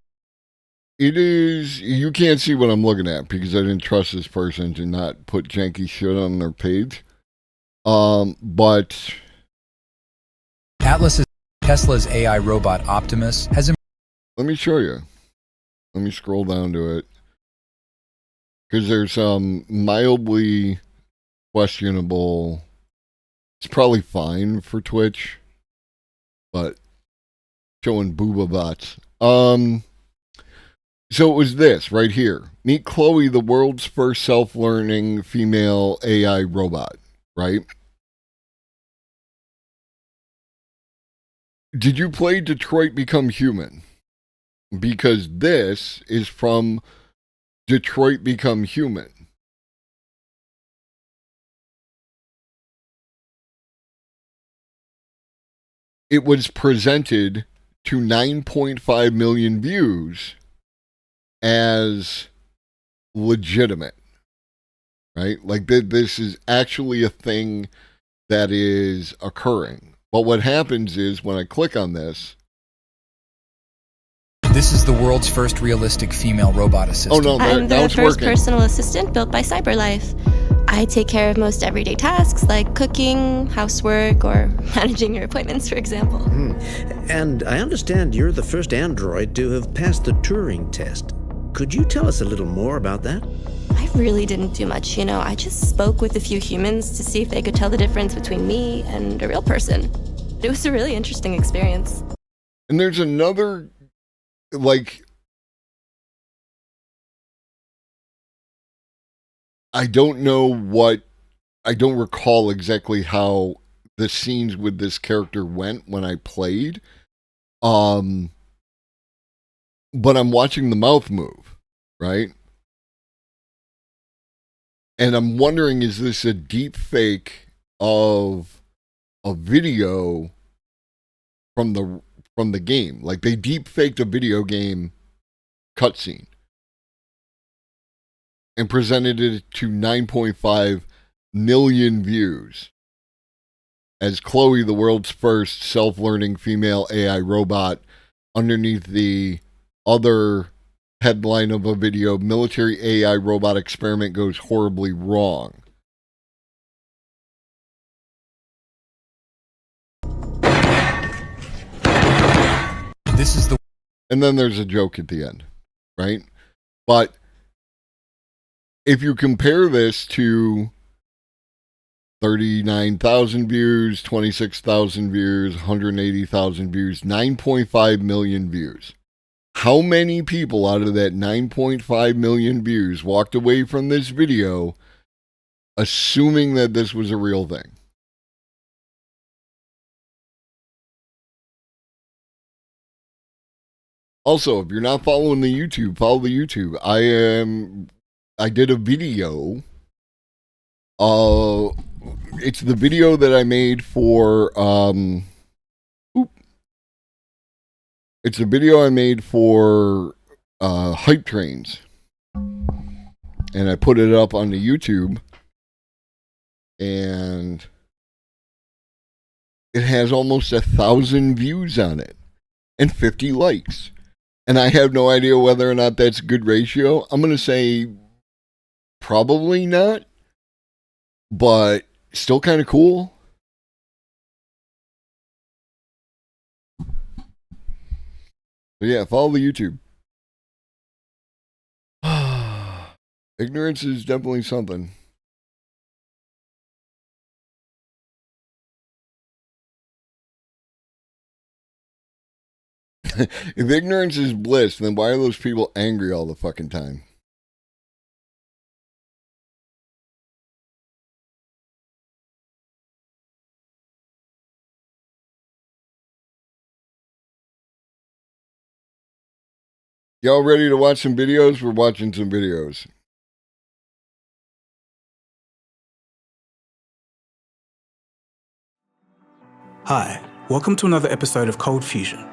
It is. You can't see what I'm looking at because I didn't trust this person to not put janky shit on their page. But Tesla's AI robot Optimus has let me show you. Let me scroll down to it. Because there's some mildly questionable. It's probably fine for Twitch, but showing booba bots. So it was this right here. Meet Chloe, the world's first self-learning female AI robot, right? Did you play Detroit Become Human? Because this is from Detroit Become Human. It was presented to 9.5 million views as legitimate, right? Like this is actually a thing that is occurring. But what happens is when I click on this, This is the world's first realistic female robot assistant. oh no, I'm now the it's first working. personal assistant built by CyberLife. I take care of most everyday tasks like cooking, housework, or managing your appointments, for example. And I understand you're the first android to have passed the Turing test. Could you tell us a little more about that? I really didn't do much, I just spoke with a few humans to see if they could tell the difference between me and a real person. It was a really interesting experience. And there's another, like, I don't recall exactly how the scenes with this character went when I played. But I'm watching the mouth move, right? And I'm wondering, is this a deep fake of a video from the game? Like they deep faked a video game cutscene and presented it to 9.5 million views as Chloe, the world's first self-learning female AI robot, underneath the other headline of a video, military AI robot experiment goes horribly wrong. This is the And then there's a joke at the end, right? But if you compare this to 39,000 views, 26,000 views, 180,000 views, 9.5 million views. How many people out of that 9.5 million views walked away from this video assuming that this was a real thing? Also, if you're not following the YouTube, follow the YouTube. I did a video. It's the video that I made for it's a video I made for hype trains. And I put it up on the YouTube. And it has almost 1,000 views on it and 50 likes. And I have no idea whether or not that's a good ratio. I'm going to say probably not, but still kind of cool. But yeah, follow the YouTube. Ignorance is definitely something. If ignorance is bliss, then why are those people angry all the fucking time? Y'all ready to watch some videos? We're watching some videos. Hi, welcome to another episode of Cold Fusion.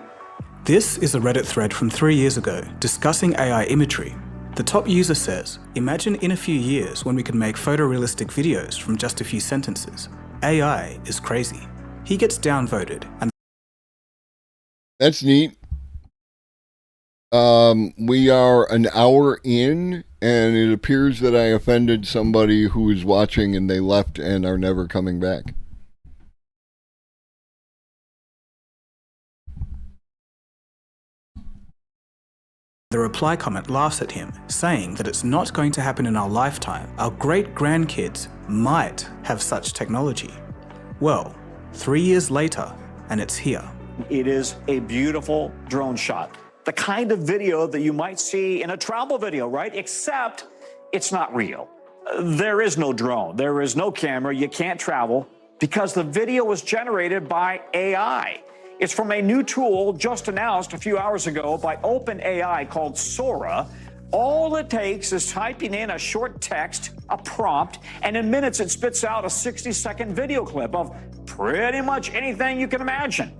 This is a Reddit thread from 3 years ago discussing AI imagery. The top user says, imagine in a few years when we can make photorealistic videos from just a few sentences. AI is crazy. He gets downvoted and That's neat. We are an hour in and it appears that I offended somebody who was watching and they left and are never coming back. The reply comment laughs at him, saying that it's not going to happen in our lifetime. Our great-grandkids might have such technology. Well, 3 years later, and it's here. It is a beautiful drone shot. The kind of video that you might see in a travel video, right? Except it's not real. There is no drone. There is no camera. You can't travel because the video was generated by AI. It's from a new tool just announced a few hours ago by OpenAI called Sora. All it takes is typing in a short text, a prompt, and in minutes it spits out a 60-second video clip of pretty much anything you can imagine.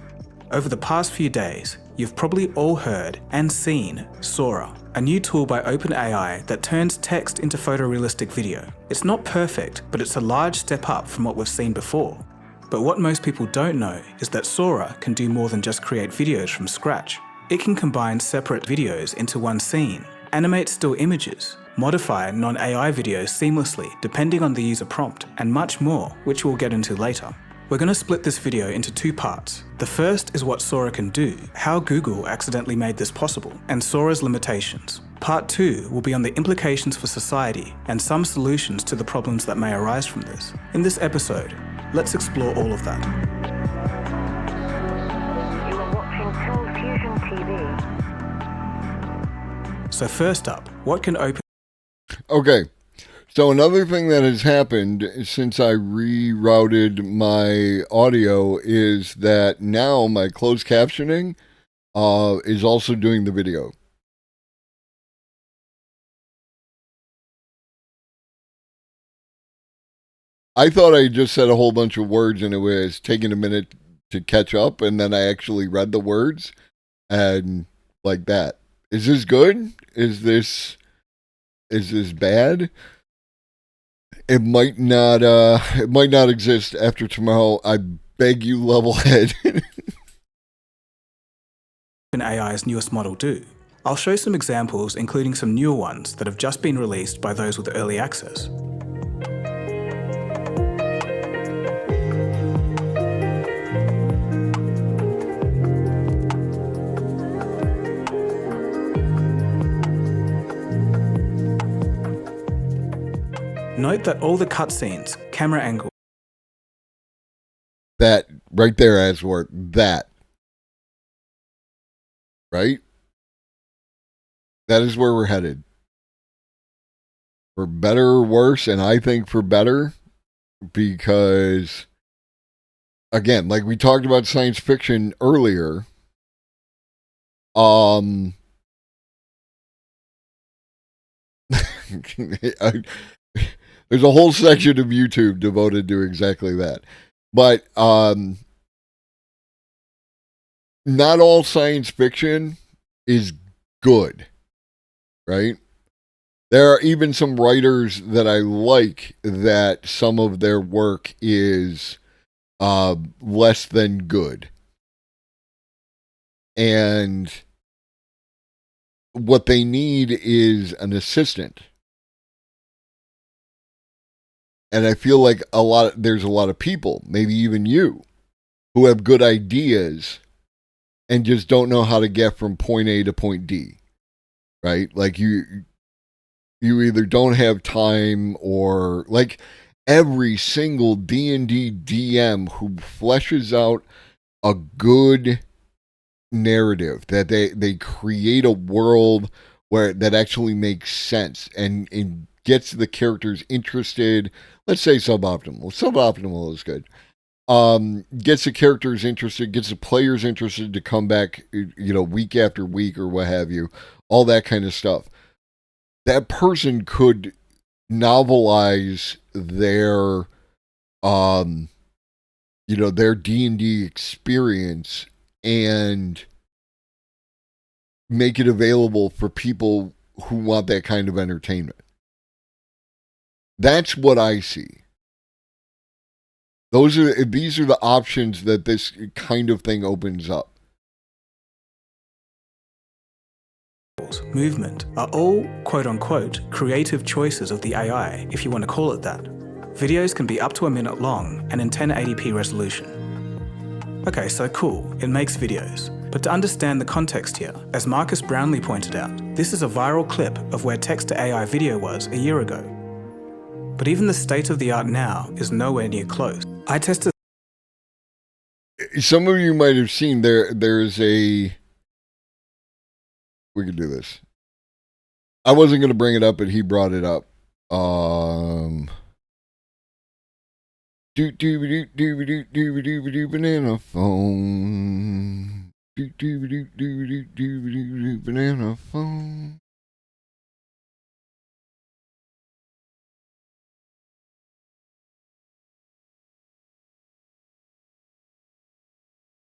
Over the past few days, you've probably all heard and seen Sora, a new tool by OpenAI that turns text into photorealistic video. It's not perfect, but it's a large step up from what we've seen before. But what most people don't know is that Sora can do more than just create videos from scratch. It can combine separate videos into one scene, animate still images, modify non-AI videos seamlessly depending on the user prompt, and much more, which we'll get into later. We're going to split this video into two parts. The first is what Sora can do, how Google accidentally made this possible, and Sora's limitations. Part 2 will be on the implications for society and some solutions to the problems that may arise from this. In this episode, let's explore all of that. You are watching Telefusion TV. So first up, what can Okay. So another thing that has happened since I rerouted my audio is that now my closed captioning is also doing the video. I thought I just said a whole bunch of words and it was taking a minute to catch up, and then I actually read the words and like that. Is this good? Is this bad? It might not exist after tomorrow. I beg you, level head. OpenAI's newest model do? I'll show some examples, including some newer ones that have just been released by those with early access. Note that all the cutscenes, camera angle, That right there, Aswart. That. Right? That is where we're headed. For better or worse, and I think for better, because, again, like we talked about science fiction earlier, there's a whole section of YouTube devoted to exactly that. But not all science fiction is good, right? There are even some writers that I like that some of their work is less than good. And what they need is an assistant. And I feel like there's a lot of people, maybe even you, who have good ideas and just don't know how to get from point A to point D, right? Like you either don't have time, or like every single D&D DM who fleshes out a good narrative, that they create a world that actually makes sense and gets the characters interested. Let's say suboptimal. Suboptimal is good. Gets the characters interested, gets the players interested to come back, week after week or what have you, all that kind of stuff. That person could novelize their, their D&D experience and make it available for people who want that kind of entertainment. That's what I see. These are the options that this kind of thing opens up. styles, movement, are all quote-unquote creative choices of the AI, if you want to call it that. Videos can be up to a minute long and in 1080p resolution. Okay, so cool, it makes videos. But to understand the context here, as Marcus Brownlee pointed out, this is a viral clip of where text-to-AI video was a year ago. But even the state of the art now is nowhere near close. I tested. Some of you might have seen there's a. We could do this. I wasn't going to bring it up, but he brought it up. Banana phone. Banana phone.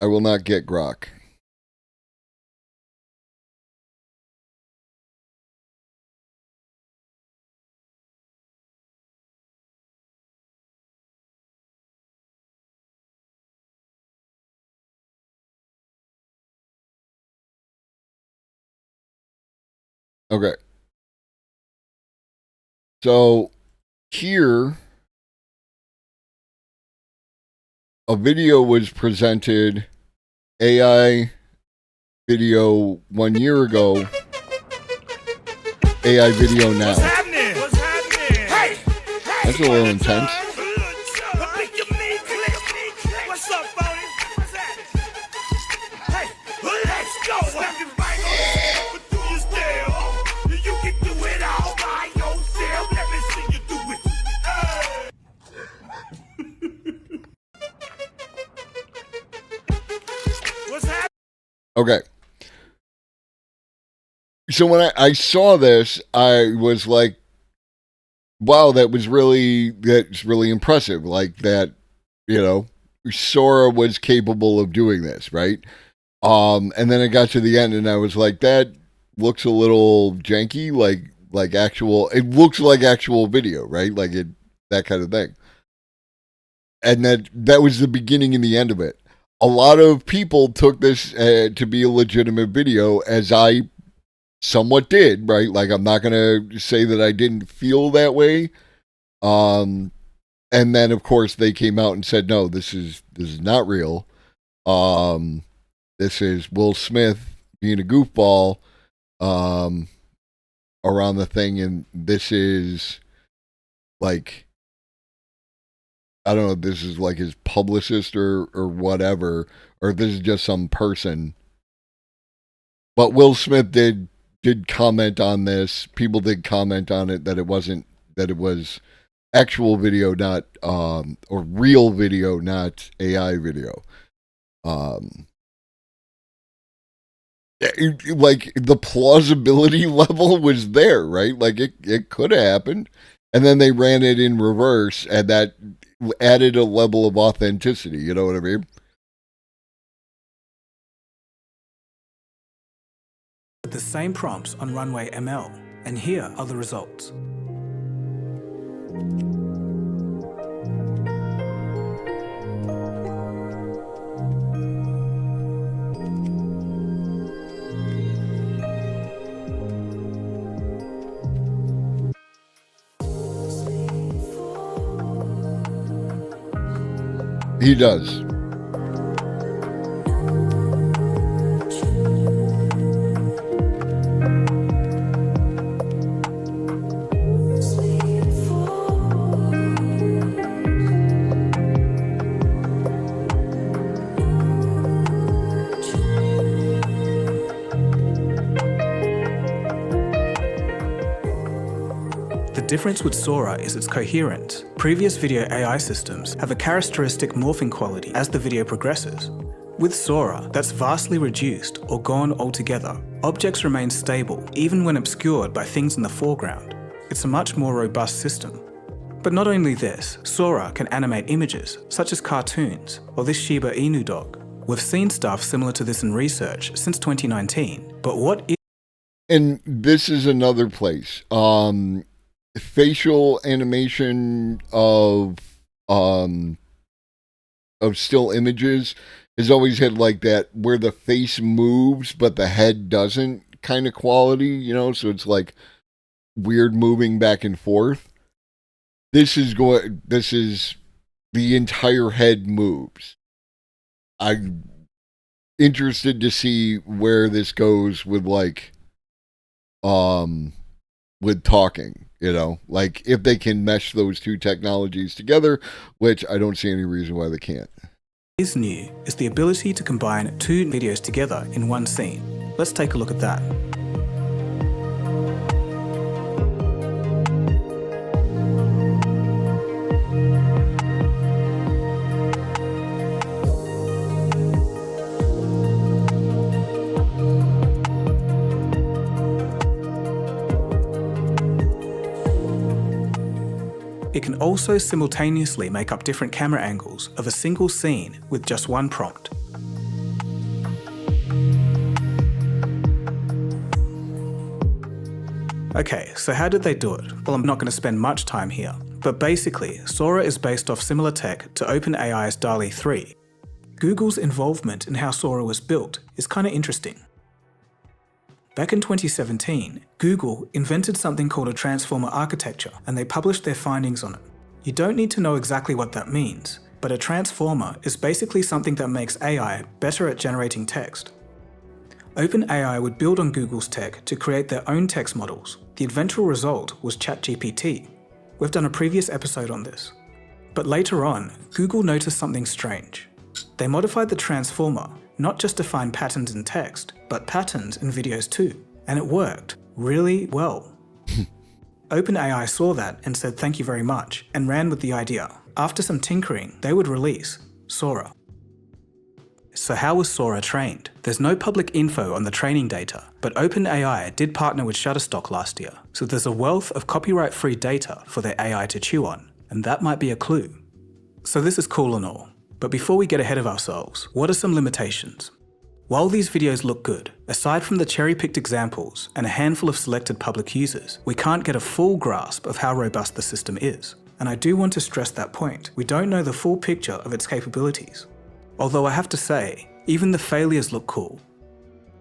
I will not get grok. Okay. So here, a video was presented, AI video 1 year ago, AI video now. What's happening? Hey, That's a little intense. what's up, Bonnie? What's happening? Hey, let's go. But do you still? You can do it all by yourself. Let me see you do it. What's happening? Okay. So when I saw this, I was like, wow, that's really impressive. Like that, Sora was capable of doing this, right? And then I got to the end and I was like, that looks a little janky, like actual, it looks like actual video, right? Like that kind of thing. And that was the beginning and the end of it. A lot of people took this to be a legitimate video, as I somewhat did, right? Like, I'm not going to say that I didn't feel that way. And then, of course, they came out and said, no, this is not real. This is Will Smith being a goofball around the thing, and this is like, I don't know if this is like his publicist or whatever, or if this is just some person. But Will Smith did comment on this. People did comment on it that it was actual video, not or real video, not AI video. Like the plausibility level was there, right? Like it could have happened. And then they ran it in reverse, and that added a level of authenticity. You know what I mean? The same prompts on Runway ML, and here are the results. He does. The difference with Sora is it's coherent. Previous video AI systems have a characteristic morphing quality as the video progresses. With Sora, that's vastly reduced or gone altogether. Objects remain stable, even when obscured by things in the foreground. It's a much more robust system. But not only this, Sora can animate images, such as cartoons, or this Shiba Inu dog. We've seen stuff similar to this in research since 2019, but what is... And this is another place. Facial animation of still images has always had like that where the face moves but the head doesn't kind of quality, you know, so it's like weird moving back and forth. This is the entire head moves. I'm interested to see where this goes with like with talking, you know, like if they can mesh those two technologies together, which I don't see any reason why they can't. Is new is the ability to combine two videos together in one scene. Let's take a look at that. It can also simultaneously make up different camera angles of a single scene with just one prompt. Okay, so how did they do it? Well, I'm not going to spend much time here, but basically, Sora is based off similar tech to OpenAI's DALL-E 3. Google's involvement in how Sora was built is kind of interesting. Back in 2017, Google invented something called a transformer architecture, and they published their findings on it. You don't need to know exactly what that means, but a transformer is basically something that makes AI better at generating text. OpenAI would build on Google's tech to create their own text models. The eventual result was ChatGPT. We've done a previous episode on this. But later on, Google noticed something strange. They modified the transformer not just to find patterns in text, but patterns in videos too. And it worked really well. OpenAI saw that and said thank you very much, and ran with the idea. After some tinkering, they would release Sora. So how was Sora trained? There's no public info on the training data, but OpenAI did partner with Shutterstock last year, so there's a wealth of copyright-free data for their AI to chew on, and that might be a clue. So this is cool and all. But before we get ahead of ourselves, what are some limitations? While these videos look good, aside from the cherry-picked examples and a handful of selected public users, we can't get a full grasp of how robust the system is. And I do want to stress that point. We don't know the full picture of its capabilities. Although I have to say, even the failures look cool.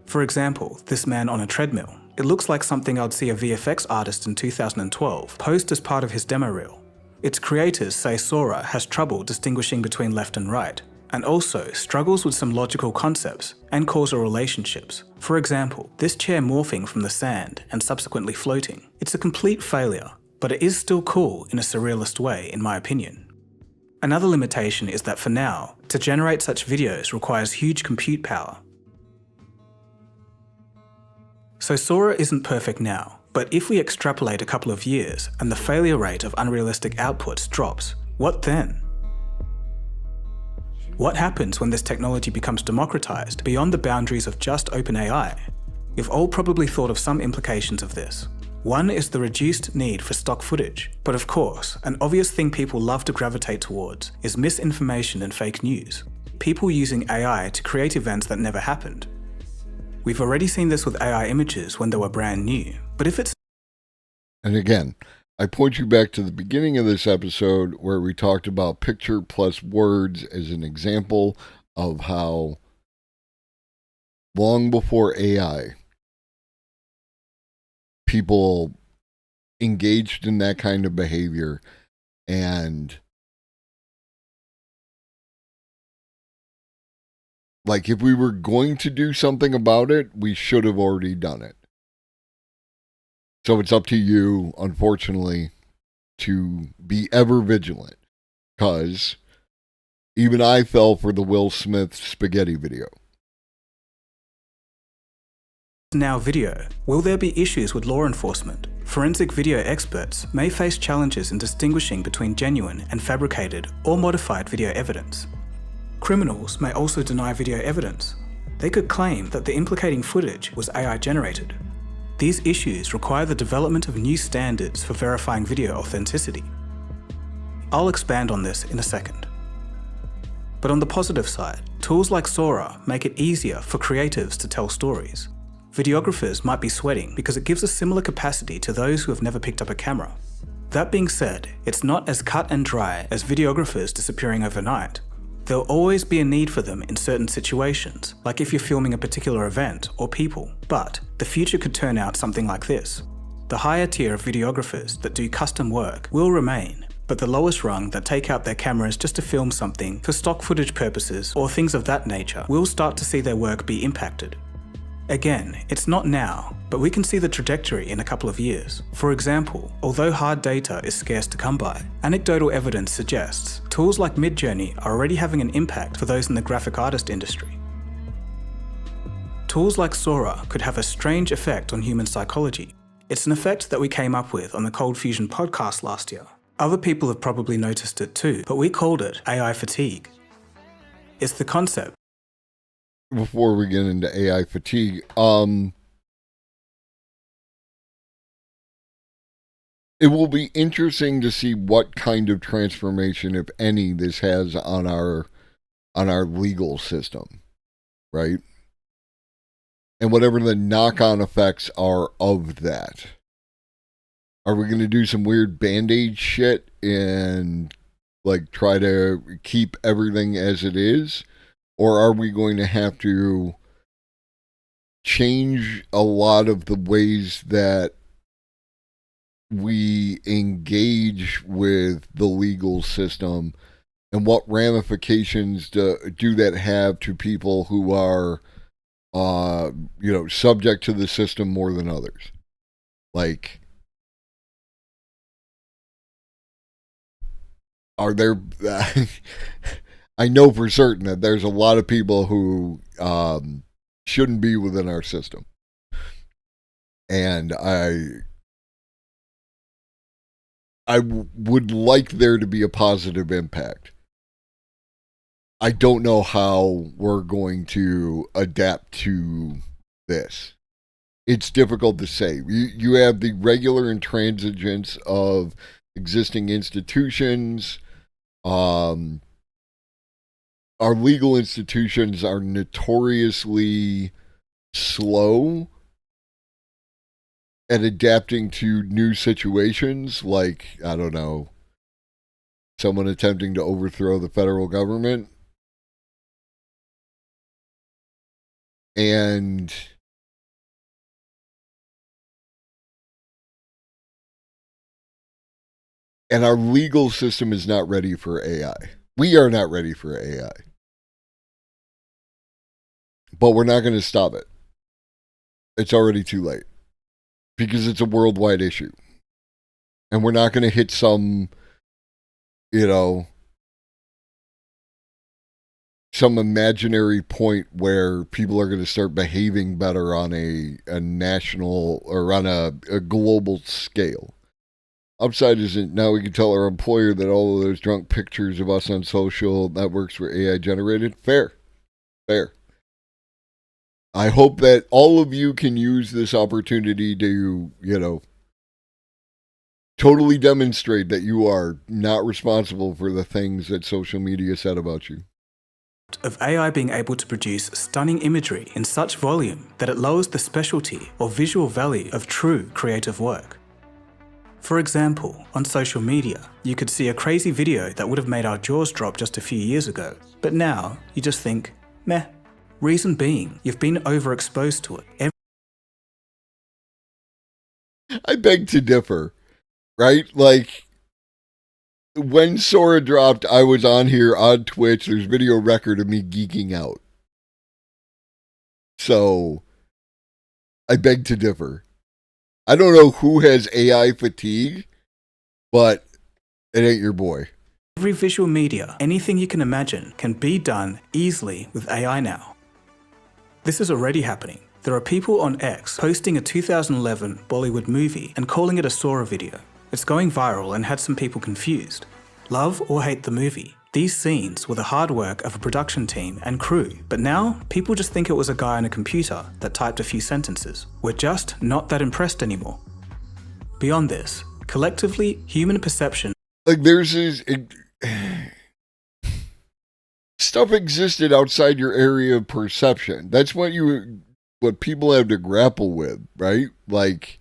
For example, this man on a treadmill. It looks like something I'd see a VFX artist in 2012 post as part of his demo reel. Its creators say Sora has trouble distinguishing between left and right, and also struggles with some logical concepts and causal relationships. For example, this chair morphing from the sand and subsequently floating. It's a complete failure, but it is still cool in a surrealist way, in my opinion. Another limitation is that for now, to generate such videos requires huge compute power. So Sora isn't perfect now. But if we extrapolate a couple of years and the failure rate of unrealistic outputs drops, what then? What happens when this technology becomes democratized beyond the boundaries of just OpenAI? You've all probably thought of some implications of this. One is the reduced need for stock footage. But of course, an obvious thing people love to gravitate towards is misinformation and fake news. People using AI to create events that never happened. We've already seen this with AI images when they were brand new. But if it's... And again, I point you back to the beginning of this episode where we talked about picture plus words as an example of how long before AI, people engaged in that kind of behavior, and like if we were going to do something about it, we should have already done it. So it's up to you, unfortunately, to be ever vigilant, because even I fell for the Will Smith spaghetti video. Now video. Will there be issues with law enforcement? Forensic video experts may face challenges in distinguishing between genuine and fabricated or modified video evidence. Criminals may also deny video evidence. They could claim that the implicating footage was AI generated. These issues require the development of new standards for verifying video authenticity. I'll expand on this in a second. But on the positive side, tools like Sora make it easier for creatives to tell stories. Videographers might be sweating because it gives a similar capacity to those who have never picked up a camera. That being said, it's not as cut and dry as videographers disappearing overnight. There'll always be a need for them in certain situations, like if you're filming a particular event or people, but the future could turn out something like this. The higher tier of videographers that do custom work will remain, but the lowest rung that take out their cameras just to film something for stock footage purposes or things of that nature will start to see their work be impacted. Again, it's not now, but we can see the trajectory in a couple of years. For example, although hard data is scarce to come by, anecdotal evidence suggests tools like Midjourney are already having an impact for those in the graphic artist industry. Tools like Sora could have a strange effect on human psychology. It's an effect that we came up with on the Cold Fusion podcast last year. Other people have probably noticed it too, but we called it AI fatigue. It's the concept. Before we get into AI fatigue, it will be interesting to see what kind of transformation, if any, this has on our legal system, right? And whatever the knock-on effects are of that. Are we going to do some weird Band-Aid shit and like try to keep everything as it is? Or are we going to have to change a lot of the ways that we engage with the legal system, and what ramifications do that have to people who are subject to the system more than others? Like, are there I know for certain that there's a lot of people who shouldn't be within our system, and I would like there to be a positive impact. I don't know how we're going to adapt to this. It's difficult to say. You have the regular intransigence of existing institutions. Our legal institutions are notoriously slow at adapting to new situations, like, I don't know, someone attempting to overthrow the federal government. And our legal system is not ready for AI. We are not ready for AI. But we're not going to stop it. It's already too late. Because it's a worldwide issue. And we're not going to hit some, some imaginary point where people are going to start behaving better on a national or on a global scale. Upside isn't now we can tell our employer that all of those drunk pictures of us on social networks were AI generated. Fair. I hope that all of you can use this opportunity to, totally demonstrate that you are not responsible for the things that social media said about you. Of AI being able to produce stunning imagery in such volume that it lowers the specialty or visual value of true creative work. For example, on social media, you could see a crazy video that would have made our jaws drop just a few years ago, but now you just think, meh. Reason being, you've been overexposed to it. I beg to differ, right? Like, when Sora dropped, I was on here on Twitch. There's video record of me geeking out. So, I beg to differ. I don't know who has AI fatigue, but it ain't your boy. Every visual media, anything you can imagine, can be done easily with AI now. This is already happening. There are people on X posting a 2011 Bollywood movie and calling it a Sora video. It's going viral and had some people confused. Love or hate the movie, these scenes were the hard work of a production team and crew, but now people just think it was a guy on a computer that typed a few sentences. We're just not that impressed anymore. Beyond this, collectively, human perception. Like, there's this. Stuff existed outside your area of perception. That's what people have to grapple with, right? Like,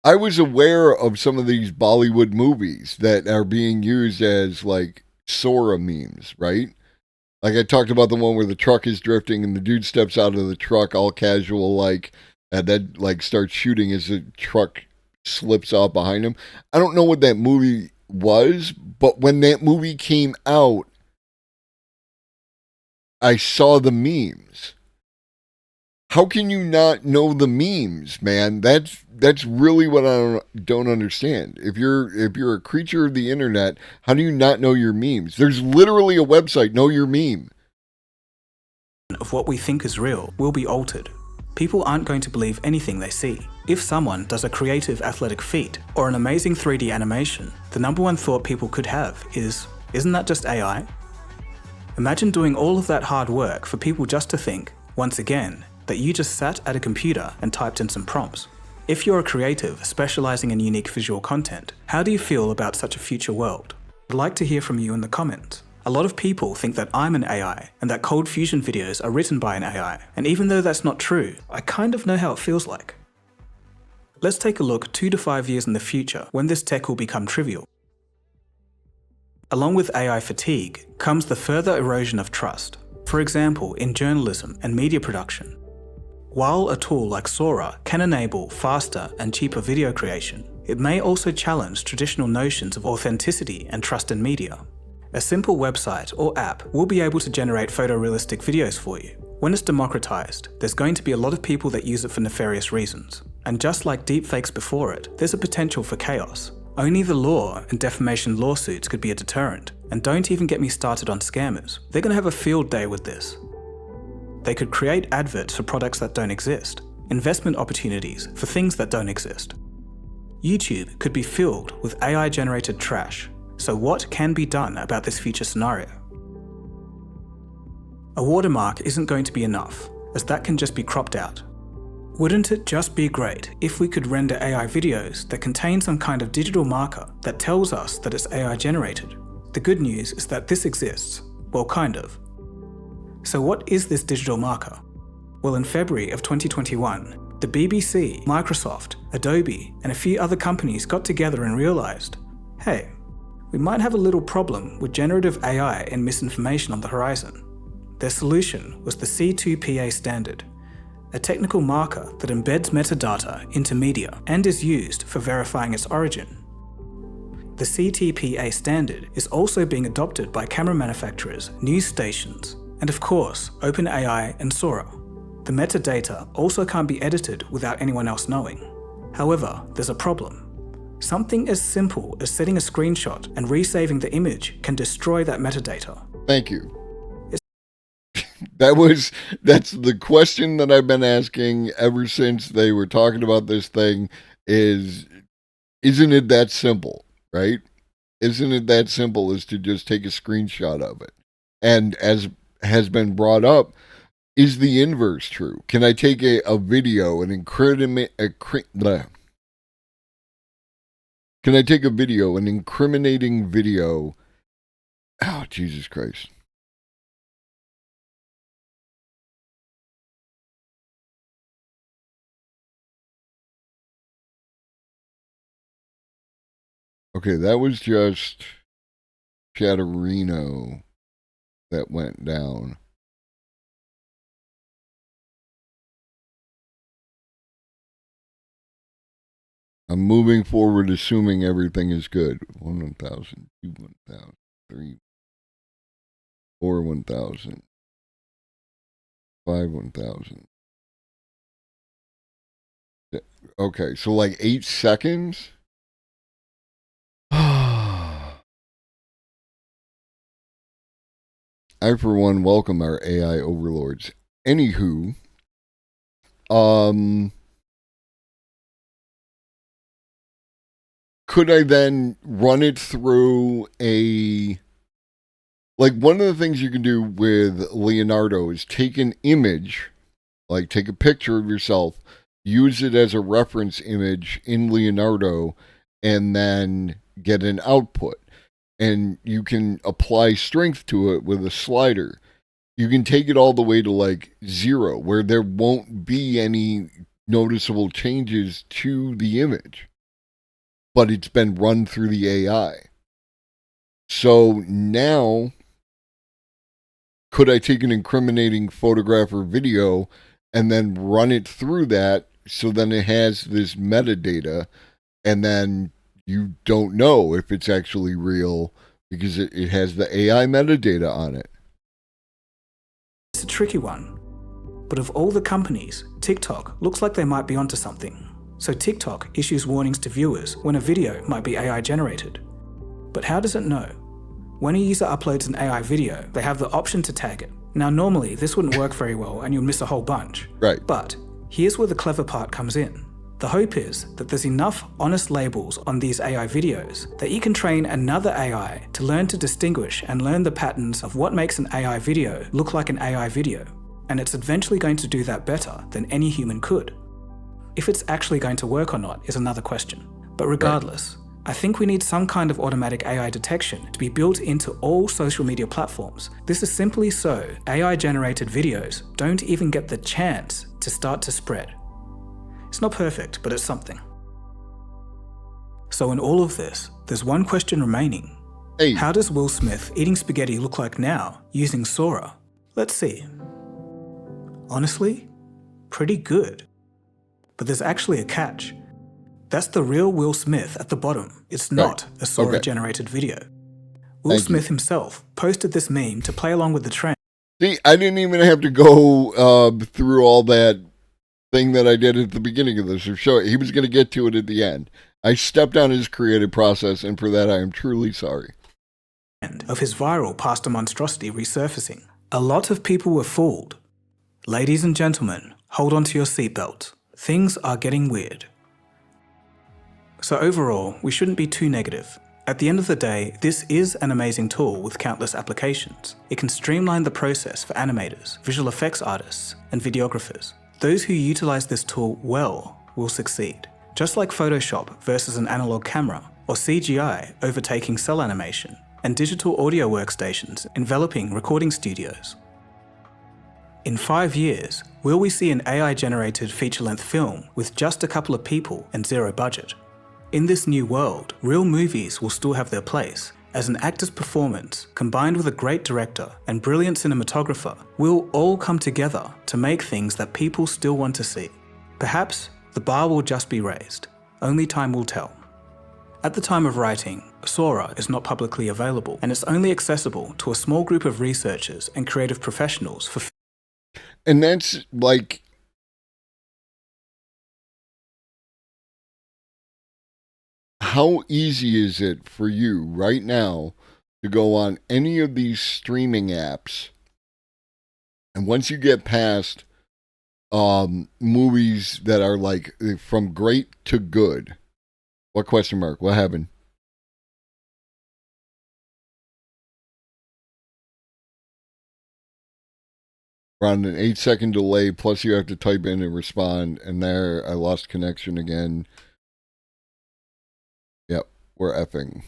I was aware of some of these Bollywood movies that are being used as like Sora memes, right? Like I talked about the one where the truck is drifting and the dude steps out of the truck all casual like, and then like starts shooting as the truck slips out behind him. I don't know what that movie was, but when that movie came out, I saw the memes. How can you not know the memes, man? That's really what I don't understand. If you're a creature of the internet, how do you not know your memes? There's literally a website, Know Your Meme. Of what we think is real will be altered. People aren't going to believe anything they see. If someone does a creative athletic feat or an amazing 3D animation, the number one thought people could have is, isn't that just AI? Imagine doing all of that hard work for people just to think, once again, that you just sat at a computer and typed in some prompts. If you're a creative specializing in unique visual content, how do you feel about such a future world? I'd like to hear from you in the comments. A lot of people think that I'm an AI and that Cold Fusion videos are written by an AI, and even though that's not true, I kind of know how it feels like. Let's take a look 2 to 5 years in the future when this tech will become trivial. Along with AI fatigue comes the further erosion of trust, for example in journalism and media production. While a tool like Sora can enable faster and cheaper video creation, it may also challenge traditional notions of authenticity and trust in media. A simple website or app will be able to generate photorealistic videos for you. When it's democratized, there's going to be a lot of people that use it for nefarious reasons. And just like deepfakes before it, there's a potential for chaos. Only the law and defamation lawsuits could be a deterrent. And don't even get me started on scammers. They're going to have a field day with this. They could create adverts for products that don't exist, investment opportunities for things that don't exist. YouTube could be filled with AI-generated trash. So what can be done about this future scenario? A watermark isn't going to be enough, as that can just be cropped out. Wouldn't it just be great if we could render AI videos that contain some kind of digital marker that tells us that it's AI generated? The good news is that this exists, well, kind of. So what is this digital marker? Well, in February of 2021, the BBC, Microsoft, Adobe, and a few other companies got together and realized, hey, we might have a little problem with generative AI and misinformation on the horizon. Their solution was the C2PA standard, a technical marker that embeds metadata into media and is used for verifying its origin. The CTPA standard is also being adopted by camera manufacturers, news stations, and of course, OpenAI and Sora. The metadata also can't be edited without anyone else knowing. However, there's a problem. Something as simple as setting a screenshot and resaving the image can destroy that metadata. Thank you. That's the question that I've been asking ever since they were talking about this thing isn't it that simple, right? Isn't it that simple as to just take a screenshot of it? And as has been brought up, is the inverse true? Can I take a video, an incriminating video? Oh, Jesus Christ. Okay, that was just Chatterino that went down. I'm moving forward assuming everything is good. 1,000, 2, 1,000, 3, 4, 1,000, 5, 1,000. Okay, so like 8 seconds? I, for one, welcome our AI overlords. Anywho, could I then run it through like one of the things you can do with Leonardo is take an image, like take a picture of yourself, use it as a reference image in Leonardo, and then get an output. And you can apply strength to it with a slider. You can take it all the way to like 0, where there won't be any noticeable changes to the image, but it's been run through the AI. So now could I take an incriminating photograph or video and then run it through that so then it has this metadata, and then you don't know if it's actually real because it has the AI metadata on it. It's a tricky one. But of all the companies, TikTok looks like they might be onto something. So TikTok issues warnings to viewers when a video might be AI generated. But how does it know? When a user uploads an AI video, they have the option to tag it. Now normally this wouldn't work very well and you'll miss a whole bunch. Right. But here's where the clever part comes in. The hope is that there's enough honest labels on these AI videos that you can train another AI to learn to distinguish and learn the patterns of what makes an AI video look like an AI video. And it's eventually going to do that better than any human could. If it's actually going to work or not is another question. But regardless, I think we need some kind of automatic AI detection to be built into all social media platforms. This is simply so AI-generated videos don't even get the chance to start to spread. It's not perfect, but it's something. So in all of this, there's one question remaining. Hey. How does Will Smith eating spaghetti look like now using Sora? Let's see. Honestly, pretty good. But there's actually a catch. That's the real Will Smith at the bottom. It's not a Sora-generated video. Will Smith himself posted this meme to play along with the trend. See, I didn't even have to go through all that thing that I did at the beginning of this show. He was going to get to it at the end. I stepped on his creative process, and for that I am truly sorry. Of his viral pasta monstrosity resurfacing. A lot of people were fooled. Ladies and gentlemen, hold on to your seatbelt. Things are getting weird. So overall, we shouldn't be too negative. At the end of the day, this is an amazing tool with countless applications. It can streamline the process for animators, visual effects artists, and videographers. Those who utilize this tool well will succeed. Just like Photoshop versus an analog camera, or CGI overtaking cell animation, and digital audio workstations enveloping recording studios. In 5 years, will we see an AI-generated feature-length film with just a couple of people and zero budget? In this new world, real movies will still have their place, as an actor's performance, combined with a great director and brilliant cinematographer, will all come together to make things that people still want to see. Perhaps the bar will just be raised. Only time will tell. At the time of writing, Sora is not publicly available, and it's only accessible to a small group of researchers and creative professionals for. And that's like, how easy is it for you right now to go on any of these streaming apps, and once you get past movies that are like from great to good, what question mark? What happened? Around an 8-second delay, plus you have to type in and respond, and there I lost connection again. Yep, we're effing.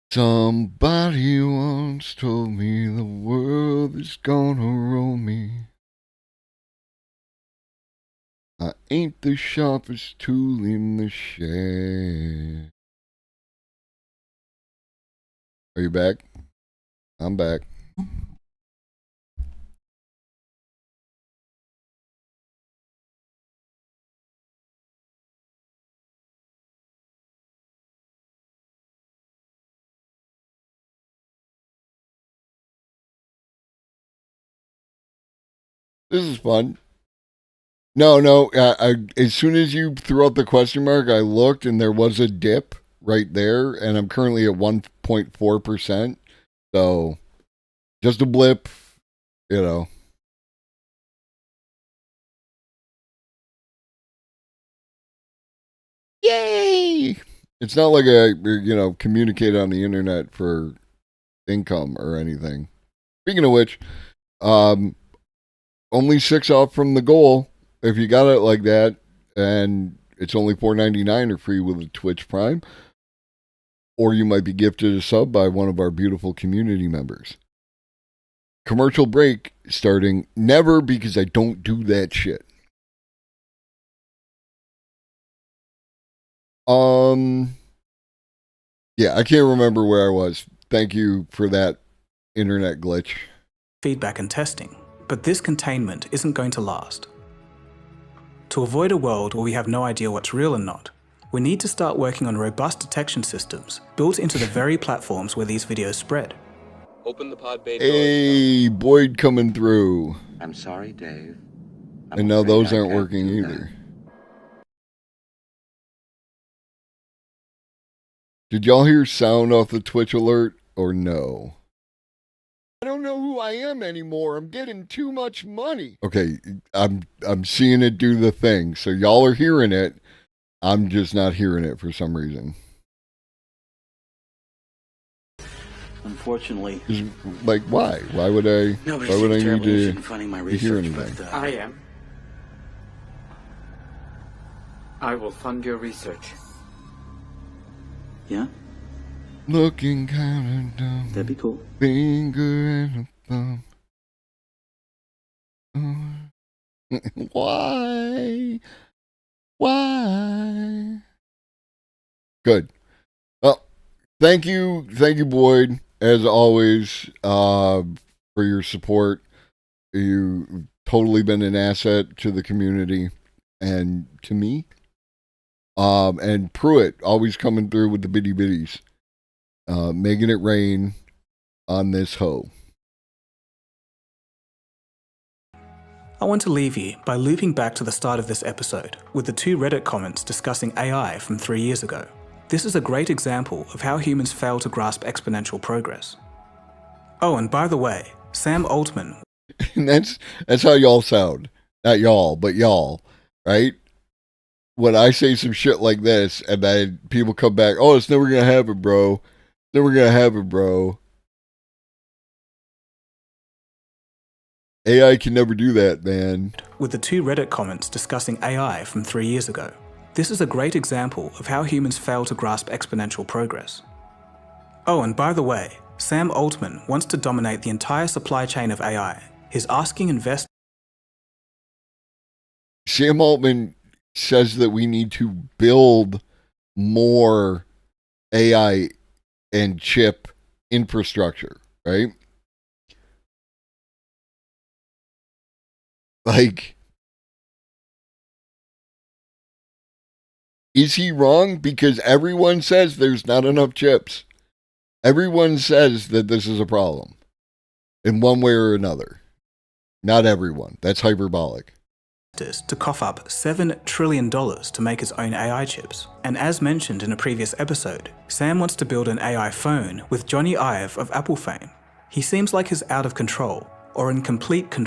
Somebody once told me the world is gonna roll me. I ain't the sharpest tool in the shed. Are you back? I'm back. This is fun. No. As soon as you threw out the question mark, I looked and there was a dip right there, and I'm currently at 1.4%. So, just a blip, you know. Yay! It's not like I, communicate on the internet for income or anything. Speaking of which, only 6 off from the goal. If you got it like that, and it's only $4.99 or free with a Twitch Prime, or you might be gifted a sub by one of our beautiful community members. Commercial break starting. Never, because I don't do that shit. Yeah, I can't remember where I was. Thank you for that internet glitch. feedback and testing, but this containment isn't going to last. To avoid a world where we have no idea what's real and not, we need to start working on robust detection systems built into the very platforms where these videos spread. Open the pod bay Hey, Boyd coming through. I'm sorry, Dave. And now those aren't working either. Did y'all hear sound off the Twitch alert or no? I don't know who I am anymore. I'm getting too much money. Okay, I'm seeing it do the thing. So y'all are hearing it. I'm just not hearing it for some reason. Unfortunately, Like, why? Why would I? nobody's Why would I need terribly to, interested in funding my to hear research, anything? but, I am. I will fund your research. yeah, Looking kind of dumb. that'd be cool. Finger and a thumb. Why? Why? Good. Well, thank you, Boyd, as always, for your support. You've totally been an asset to the community and to me. And Pruitt always coming through with the bitty bitties, making it rain on this hoe. I want to leave you by looping back to the start of this episode with the 2 Reddit comments discussing AI from 3 years ago. This is a great example of how humans fail to grasp exponential progress. Oh, and by the way, Sam Altman. And that's how y'all sound. Not y'all, but y'all, right? When I say some shit like this and then people come back, oh, it's never gonna happen, bro. Never gonna happen, bro. AI can never do that, man. With the 2 Reddit comments discussing AI from 3 years ago. This is a great example of how humans fail to grasp exponential progress. Oh, and by the way, Sam Altman wants to dominate the entire supply chain of AI. He's asking investors. Sam Altman says that we need to build more AI and chip infrastructure, right? Like, is he wrong? Because everyone says there's not enough chips. Everyone says that this is a problem in one way or another. Not everyone. That's hyperbolic. To cough up $7 trillion to make his own AI chips. And as mentioned in a previous episode, Sam wants to build an AI phone with Johnny Ive of Apple fame. He seems like he's out of control, or in complete control.